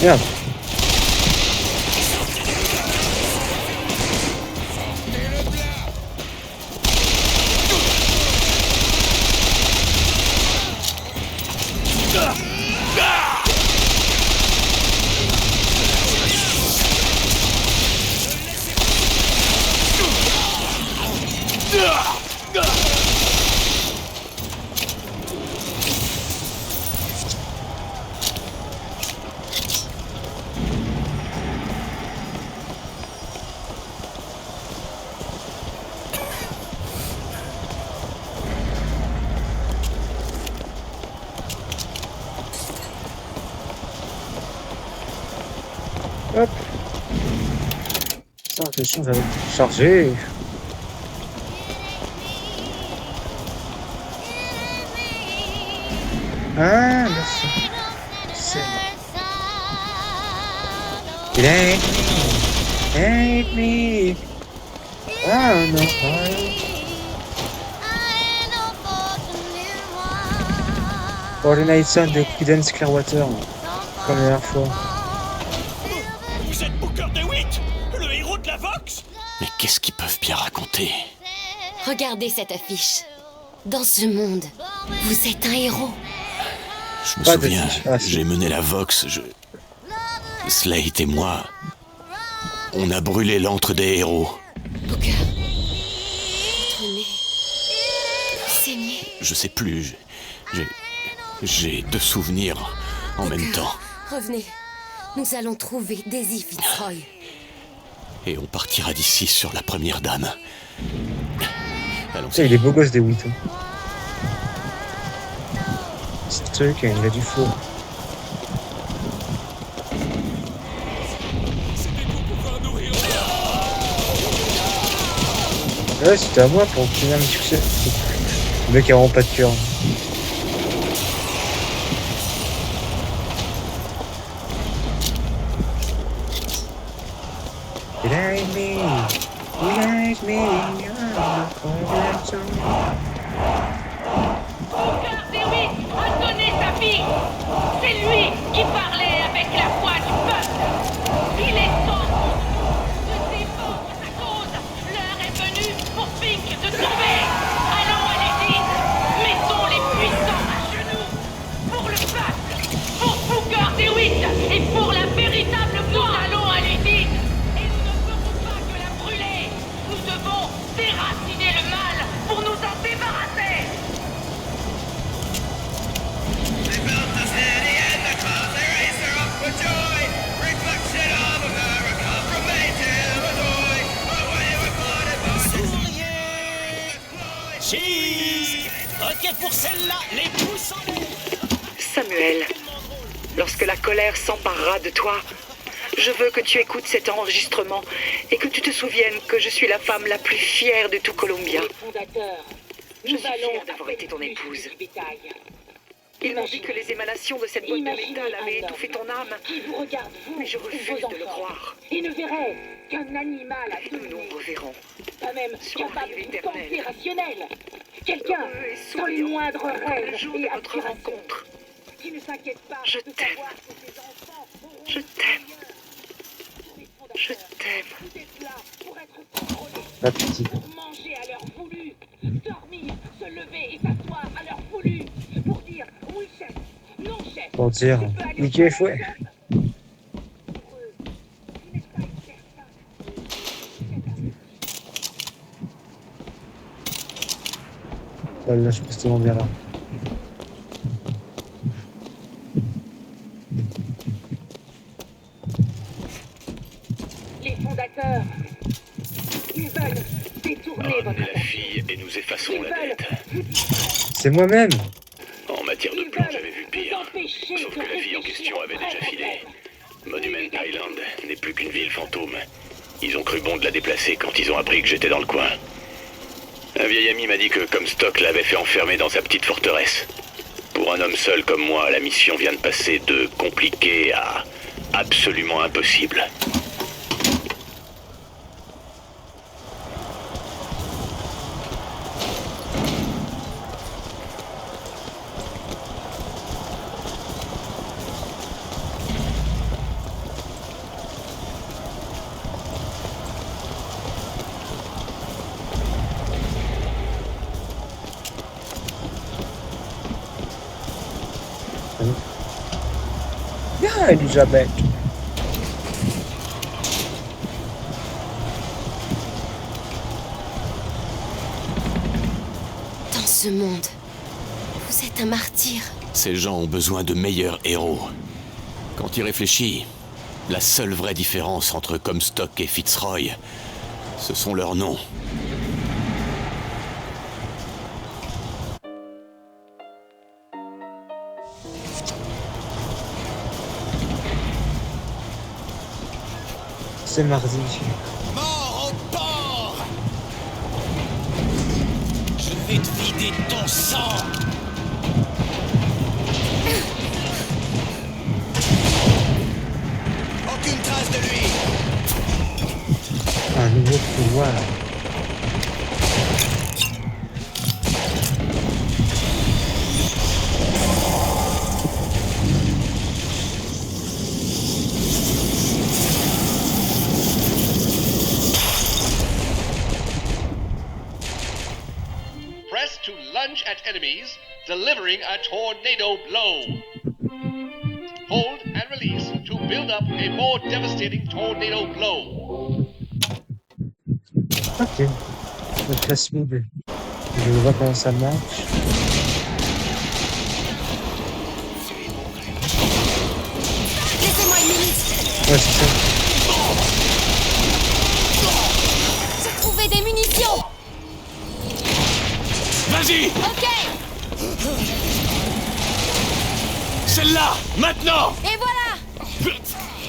Merde. Hop. Ça, attention, j'avais chargé. Ah, merci. C'est It ain't me. Ah, non. Fortnite Sun de Creedence Clearwater. Comme la dernière fois. Vous êtes Booker DeWitt, le héros de la Vox? Mais qu'est-ce qu'ils peuvent bien raconter? Regardez cette affiche. Dans ce monde, vous êtes un héros. Je me souviens, j'ai mené la Vox, Slate et moi, on a brûlé l'antre des héros. Booker, votre nez saignait. Je sais plus, j'ai deux souvenirs en même temps. Revenez, nous allons trouver Daisy Fitzroy. Et on partira d'ici sur la première dame. Ça, il est beau gosse des 8 ans. C'est un truc, il a du faux. Ouais, c'était à moi pour obtenir un succès. Le mec a vraiment pas de cœur. It ain't me, it ain't me, Booker DeWitt a donné sa vie. C'est lui qui parlait avec la voix du peuple. Il est temps de défendre sa cause. L'heure est venue pour Pink de tomber. Allons, allez-y. Mettons les puissants à genoux. Pour le peuple. Pour Booker Cheese. Ok pour celle-là, les pouces en l'air. Samuel, lorsque la colère s'emparera de toi, je veux que tu écoutes cet enregistrement et que tu te souviennes que je suis la femme la plus fière de tout Columbia. Je suis fière d'avoir été ton épouse. Ils m'ont dit que les émanations de cette boîte de métal avaient étouffé ton âme. Mais je refuse de le croire. Et ne verrait qu'un animal à Nous nous reverrons. pas même Sur capable un d'une rive pensée éternelle. rationnelle. Quelqu'un Heureux et dans le souriant. moindre rêve Le jour et de notre aspiration. rencontre. Qui ne s'inquiète pas Je de t'aime. savoir que ses enfants auront Je une t'aime. vie meilleure. Je t'aime. Vous êtes là pour être contrôlés, La petite. pour manger à l'heure voulue, dormir, se lever et s'asseoir à l'heure voulue, pour dire oui chef, non chef. Pour dire, Tu peux aller Mickey au fouet. chef. Pour eux, tu n'es pas une personne. Là, je pense tellement bien là. Les fondateurs, ils veulent détourner votre Ramenez la fille et nous effacerons la dette. C'est moi-même. En matière de plan, j'avais vu pire. Sauf que la fille en question avait déjà filé. Monument Island n'est plus qu'une ville fantôme. Ils ont cru bon de la déplacer quand ils ont appris que j'étais dans le coin. Un vieil ami m'a dit que Comstock l'avait fait enfermer dans sa petite forteresse. Pour un homme seul comme moi, la mission vient de passer de compliqué à absolument impossible. Bien, Elisabeth. Dans ce monde, vous êtes un martyr. Ces gens ont besoin de meilleurs héros. Quand il réfléchit, la seule vraie différence entre Comstock et Fitzroy, ce sont leurs noms. C'est mardi. Mort au porc. Je vais te vider ton sang. Aucune trace de lui. Un nouveau pouvoir. Press to lunge at enemies, delivering a tornado blow. Hold and release to build up a more devastating tornado blow. Ok. Le plasmide. Je vois comment ça marche. Laissez-moi une minute. Ouais, c'est ça. J'ai trouvé des munitions. Vas-y! Ok. Celle-là! Maintenant! Et voilà.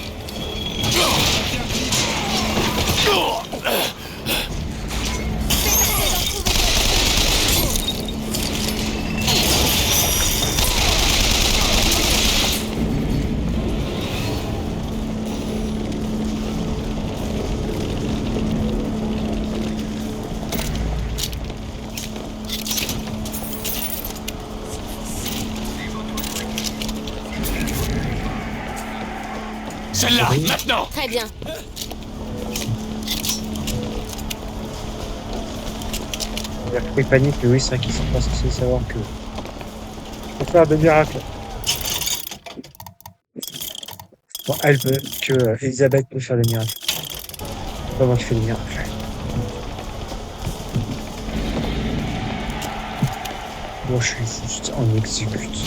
Celle-là! Maintenant! Très bien. Il a pris panique, mais oui, c'est vrai qu'ils sont pas censés savoir que. Faut faire de miracles. Bon, elle peut, que Elisabeth peut faire des miracles. C'est pas moi qui fais des miracles. Moi, je suis juste en exécute.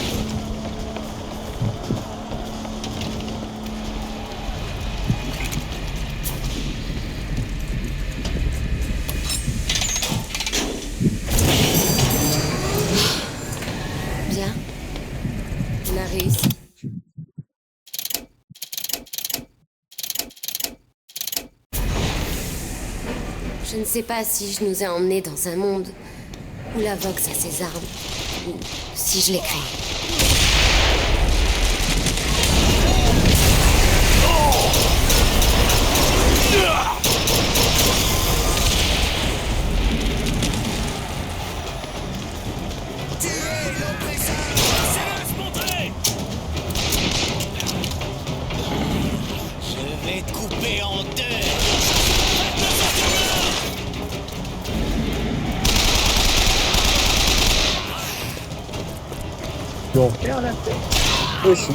Je ne sais pas si je nous ai emmenés dans un monde où la Vox a ses armes, ou si je l'ai créé. Je vais te couper en deux. Donc, faire la tête. Aussi.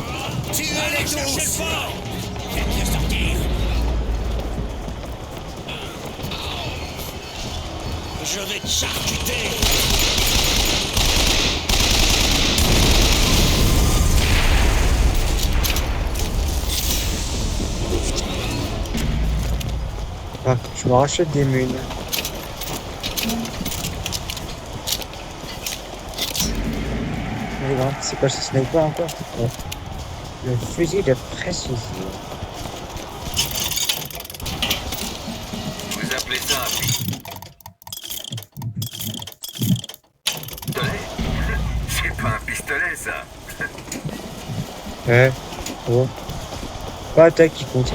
Allez chercher le fort. Faites-le sortir. Je vais te charcuter. Ah, je me rachète des mules. C'est quoi ce sniper encore? Ouais. Le fusil de précision. Vous appelez ça un pistolet? C'est pas un pistolet, ça. Ouais. Oh. Pas attaque qui compte.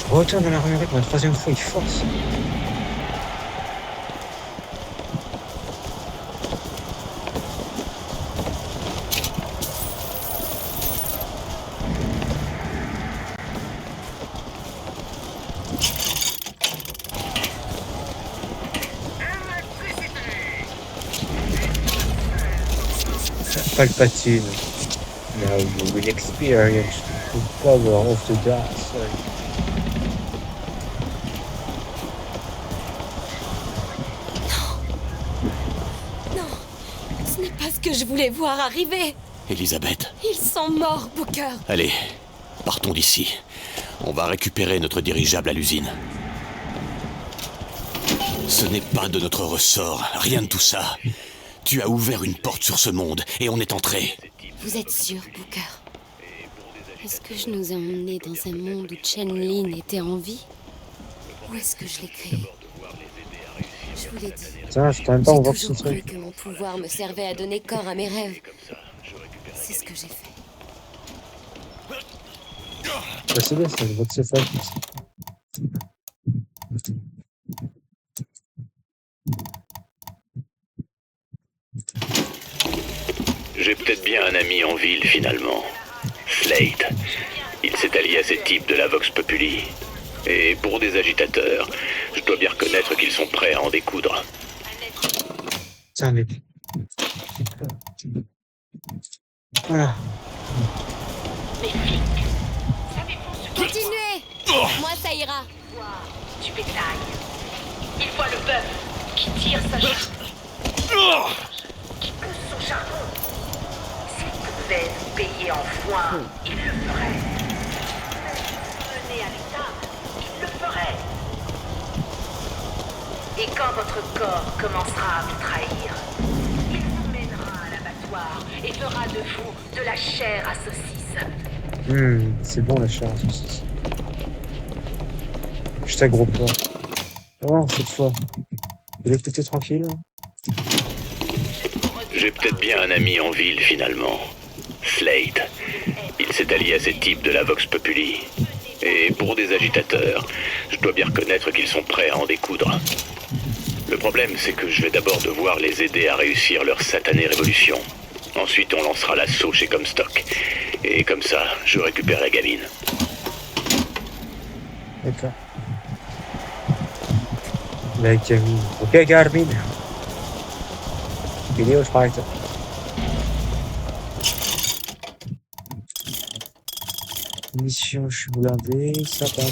Je retourne dans l'armurerie pour la troisième fois, il force. Palpatine. Now you will experience the power of the dark side. Ce n'est pas ce que je voulais voir arriver. Elisabeth. Ils sont morts, Booker. Allez, partons d'ici. On va récupérer notre dirigeable à l'usine. Ce n'est pas de notre ressort, rien de tout ça. Tu as ouvert une porte sur ce monde et on est entré. Vous êtes sûr, Booker? Est-ce que je nous ai emmenés dans un monde où Chen Lin était en vie? Ou est-ce que je l'ai créé? Je vous l'ai dit. Tiens, je t'aime pas, on va J'ai se toujours cru truc. que mon pouvoir me servait à donner corps à mes rêves. C'est ce que j'ai fait. Bah, c'est bien, ça, je vois que c'est fait. J'ai peut-être bien un ami en ville, finalement. Slate. Il s'est allié à ces types de la Vox Populi. Et pour des agitateurs, je dois bien reconnaître qu'ils sont prêts à en découdre. Tiens, mec. Voilà. Continuez! Moi, ça ira. Du bétail. Il voit le bœuf qui tire sa charge, qui pousse son charbon. S'il pouvait vous payer en foin, il le ferait. Mener à l'état, il le ferait. Et quand votre corps commencera à vous trahir, il vous mènera à l'abattoir et fera de vous de la chair à saucisse. C'est bon la chair à saucisse. Je t'aggro pas. Oh, cette fois. Je vais l'écouter tranquille. J'ai peut-être bien un ami en ville, finalement. Slate. Il s'est allié à ces types de la Vox Populi. Et pour des agitateurs, je dois bien reconnaître qu'ils sont prêts à en découdre. Le problème, c'est que je vais d'abord devoir les aider à réussir leur satanée révolution. Ensuite, on lancera l'assaut chez Comstock. Et comme ça, je récupère la gamine. D'accord. La gamine. Ok, Garmin. Vidéo, je parle. Mission, je suis blindé. Ça part.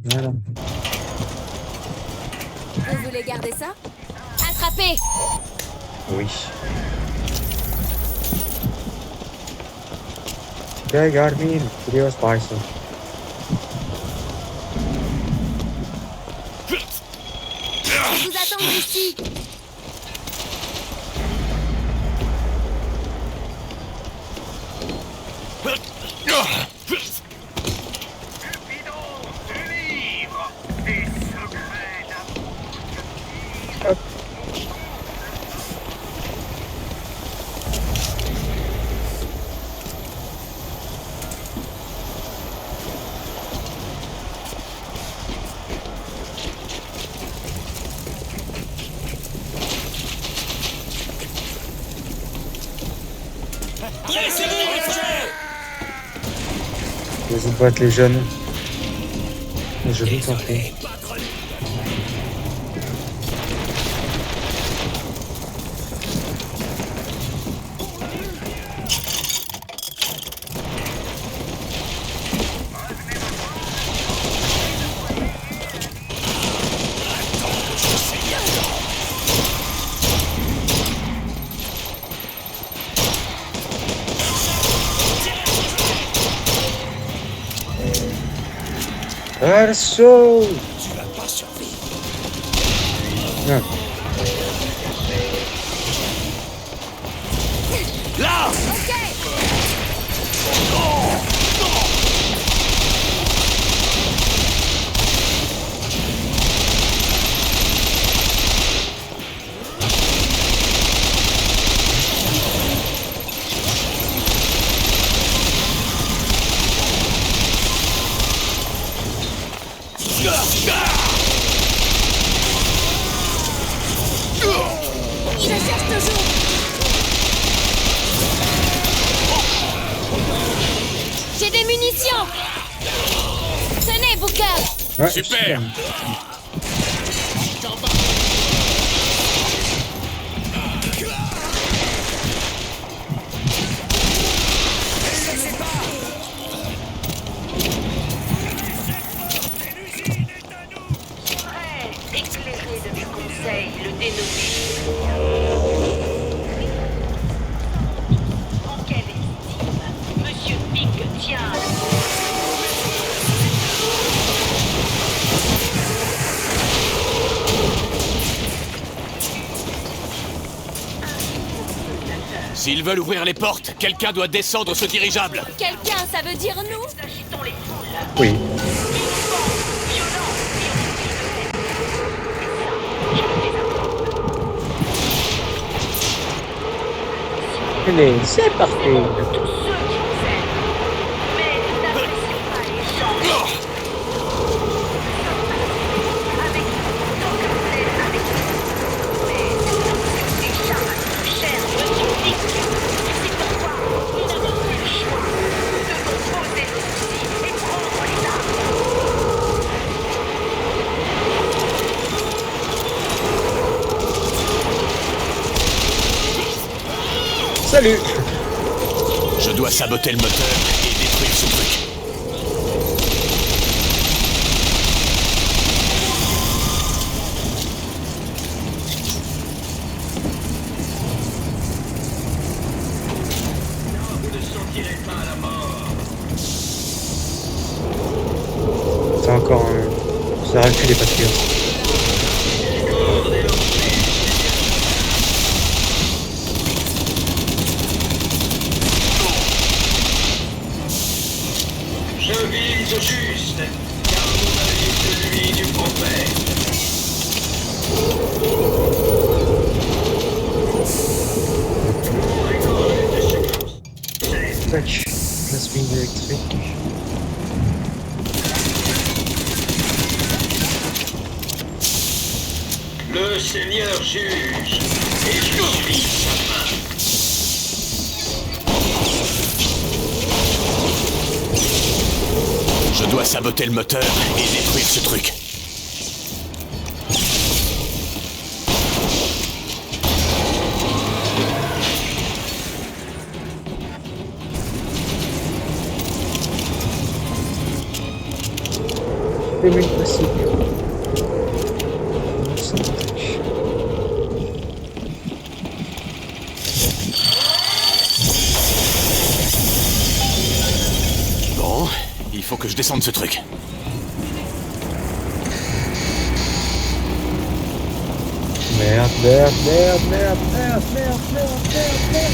Voilà. Vous voulez garder ça? Attrapez! Oui. Ok, Garmin. Vidéo, je parle. vous attendre ici. Vas-y, battre les jeunes. Je vais tenter. Perso! Tu vas pas survivre. Non. Là! Ok. Il la cherche toujours. J'ai des munitions. Tenez, Booker. Ouais, Super. Éclairé de mes conseils, le dénommé. En quelle estime Monsieur Pig tient à la S'ils veulent ouvrir les portes, quelqu'un doit descendre ce dirigeable. Quelqu'un, ça veut dire nous? agitons les foules. oui. Allez, c'est parti. Tous ceux qui vous aiment. Mais n'appréciez pas les gens. Avec vous, tant que vous êtes avec nous. Mais c'est déjà plus cher, Monsieur Dick. C'est pourquoi nous n'avons plus le choix. Nous devons poser nos soucis et prendre les armes. Salut! Je dois saboter le moteur et détruire ce truc. C'est encore un... Ça recule les patriotes. Je vise au juste, car mon œil est celui du prophète. Tac. Place ligne électrique. Le Seigneur juge, et je suis sa main. Je dois saboter le moteur et détruire ce truc. Le mieux possible. Bon, il faut que je descende ce truc. Merde, merde, merde, merde, merde, merde, merde, merde, merde.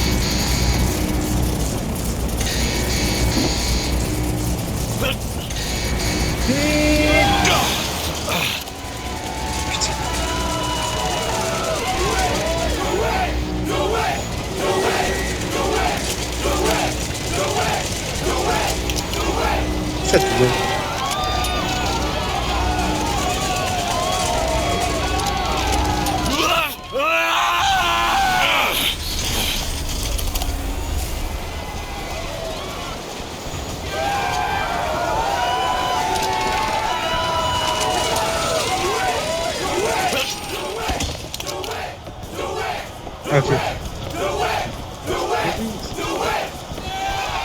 Ça te fait. Ok.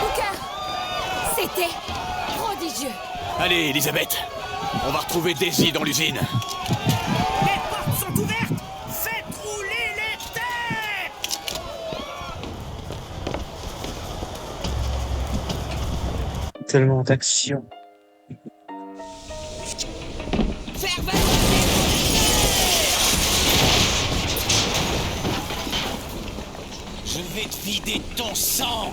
Booker, c'était prodigieux. Allez, Elisabeth, on va retrouver Daisy dans l'usine. Les portes sont ouvertes. Faites rouler les têtes. Tellement d'action. Je vais te vider ton sang.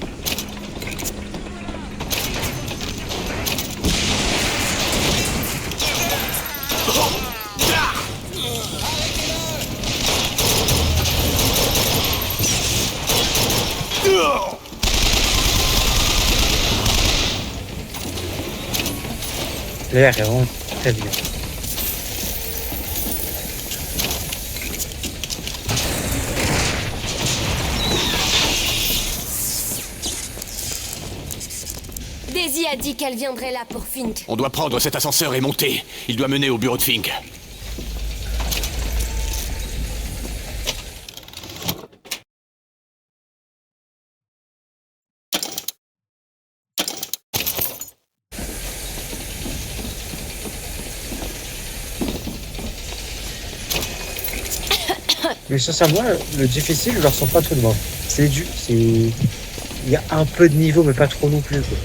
L'air est vraiment très bien. Daisy a dit qu'elle viendrait là pour Fink. On doit prendre cet ascenseur et monter. Il doit mener au bureau de Fink. Mais sincèrement, le difficile, je le ressens pas trop de moi. C'est du... c'est... Il y a un peu de niveau, mais pas trop non plus, quoi.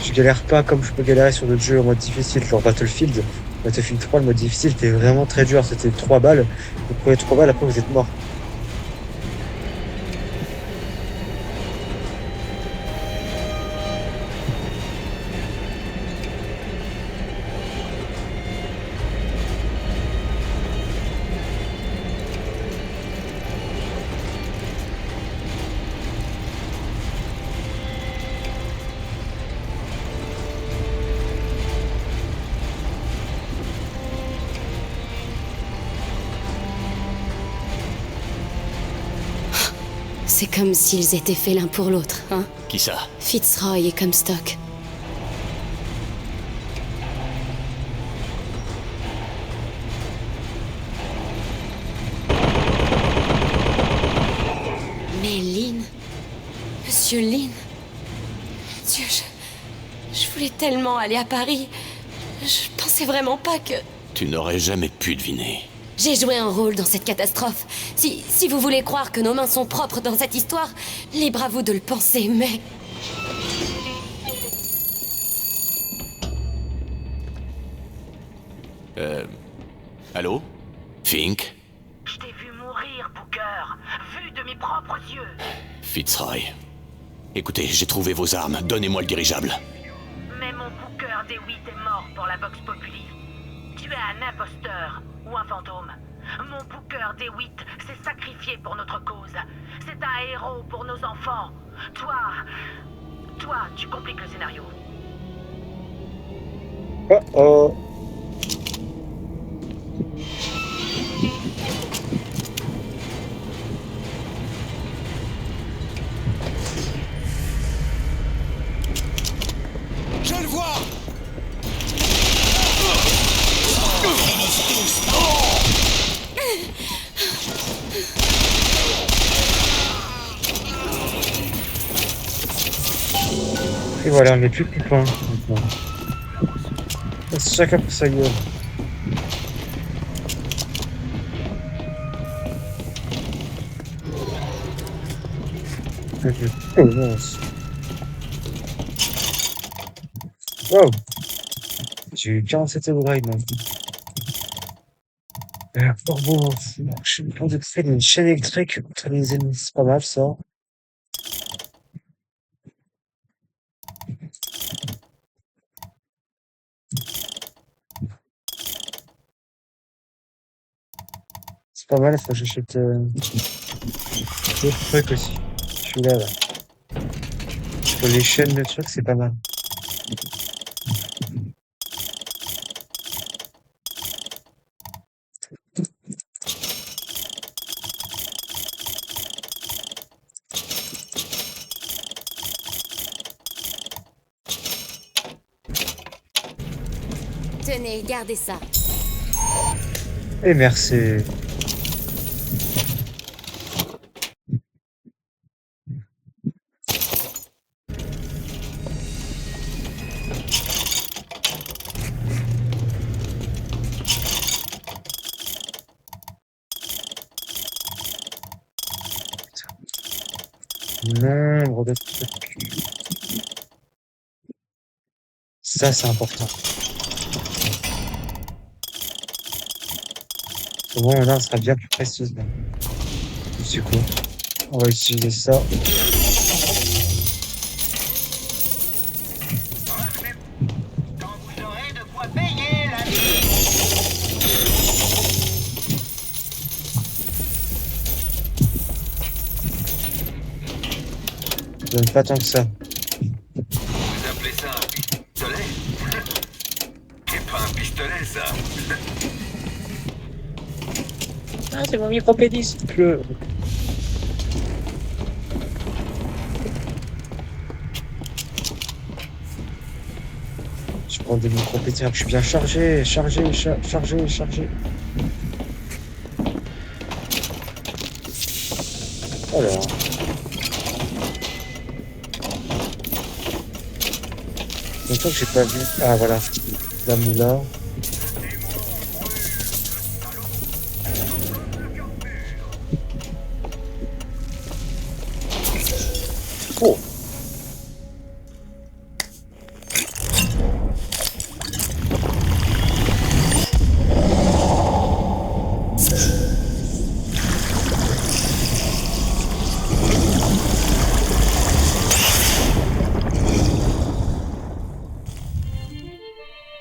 Je galère pas comme je peux galérer sur d'autres jeux en mode difficile, genre Battlefield. Battlefield 3, le mode difficile était vraiment très dur. C'était 3 balles. Vous prenez 3 balles, après vous êtes mort. C'est comme s'ils étaient faits l'un pour l'autre, hein? Qui ça? Fitzroy et Comstock. Mais Lynn... Monsieur Lynn... Dieu, je voulais tellement aller à Paris. Je pensais vraiment pas que... Tu n'aurais jamais pu deviner. J'ai joué un rôle dans cette catastrophe. Si vous voulez croire que nos mains sont propres dans cette histoire, libre à vous de le penser, mais... Allô? Fink? Je t'ai vu mourir, Booker. Vu de mes propres yeux. Fitzroy. Écoutez, j'ai trouvé vos armes. Donnez-moi le dirigeable. Mais mon Booker DeWitt est mort pour la Vox Populi. Tu es un imposteur ou un fantôme. Mon Booker DeWitt s'est sacrifié pour notre cause. C'est un héros pour nos enfants. Toi, tu compliques le scénario. Oh oh. Je le vois. Et voilà, on n'est plus copains maintenant. C'est chacun pour sa gueule. Je commence. Wow. J'ai eu 47 euros, man. Bon, je me prends de faire une chaîne électrique contre les ennemis, c'est pas mal ça. C'est pas mal, il faut que j'achète d'autres trucs aussi. Celui-là, là. Pour les chaînes de trucs, c'est pas mal. Tenez, gardez ça. Et merci. Nombre de trucs. Ça, c'est important. Bon, là, on sera bien plus précise. Du coup, on va utiliser ça. Quand vous aurez de quoi payer la vie. Je donne pas tant que ça. Vous appelez ça un pistolet? C'est pas un pistolet, ça. Ah, c'est mon micro-pénis. Que... Je prends des micro-pétins, je suis bien chargé. Alors. Longtemps que j'ai pas vu. Ah voilà. La moula. Oh.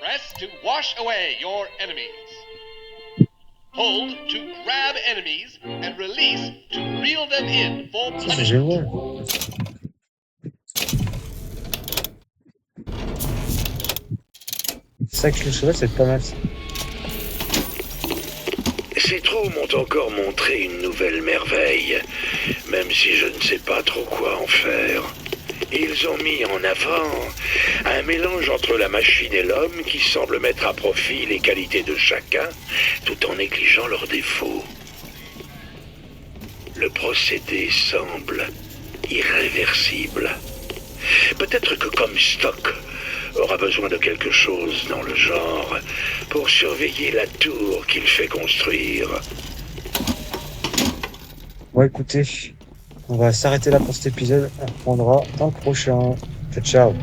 Press to wash away your enemies. Hold to grab enemies and release to reel them in for C'est punishment. génial. Ça que le cheval, c'est pas mal ça. Ces trous m'ont encore montré une nouvelle merveille, même si je ne sais pas trop quoi en faire. Ils ont mis en avant un mélange entre la machine et l'homme qui semble mettre à profit les qualités de chacun tout en négligeant leurs défauts. Le procédé semble irréversible. Peut-être que Comstock aura besoin de quelque chose dans le genre pour surveiller la tour qu'il fait construire. Bon, écoutez, on va s'arrêter là pour cet épisode. On reprendra dans le prochain. Ciao, ciao.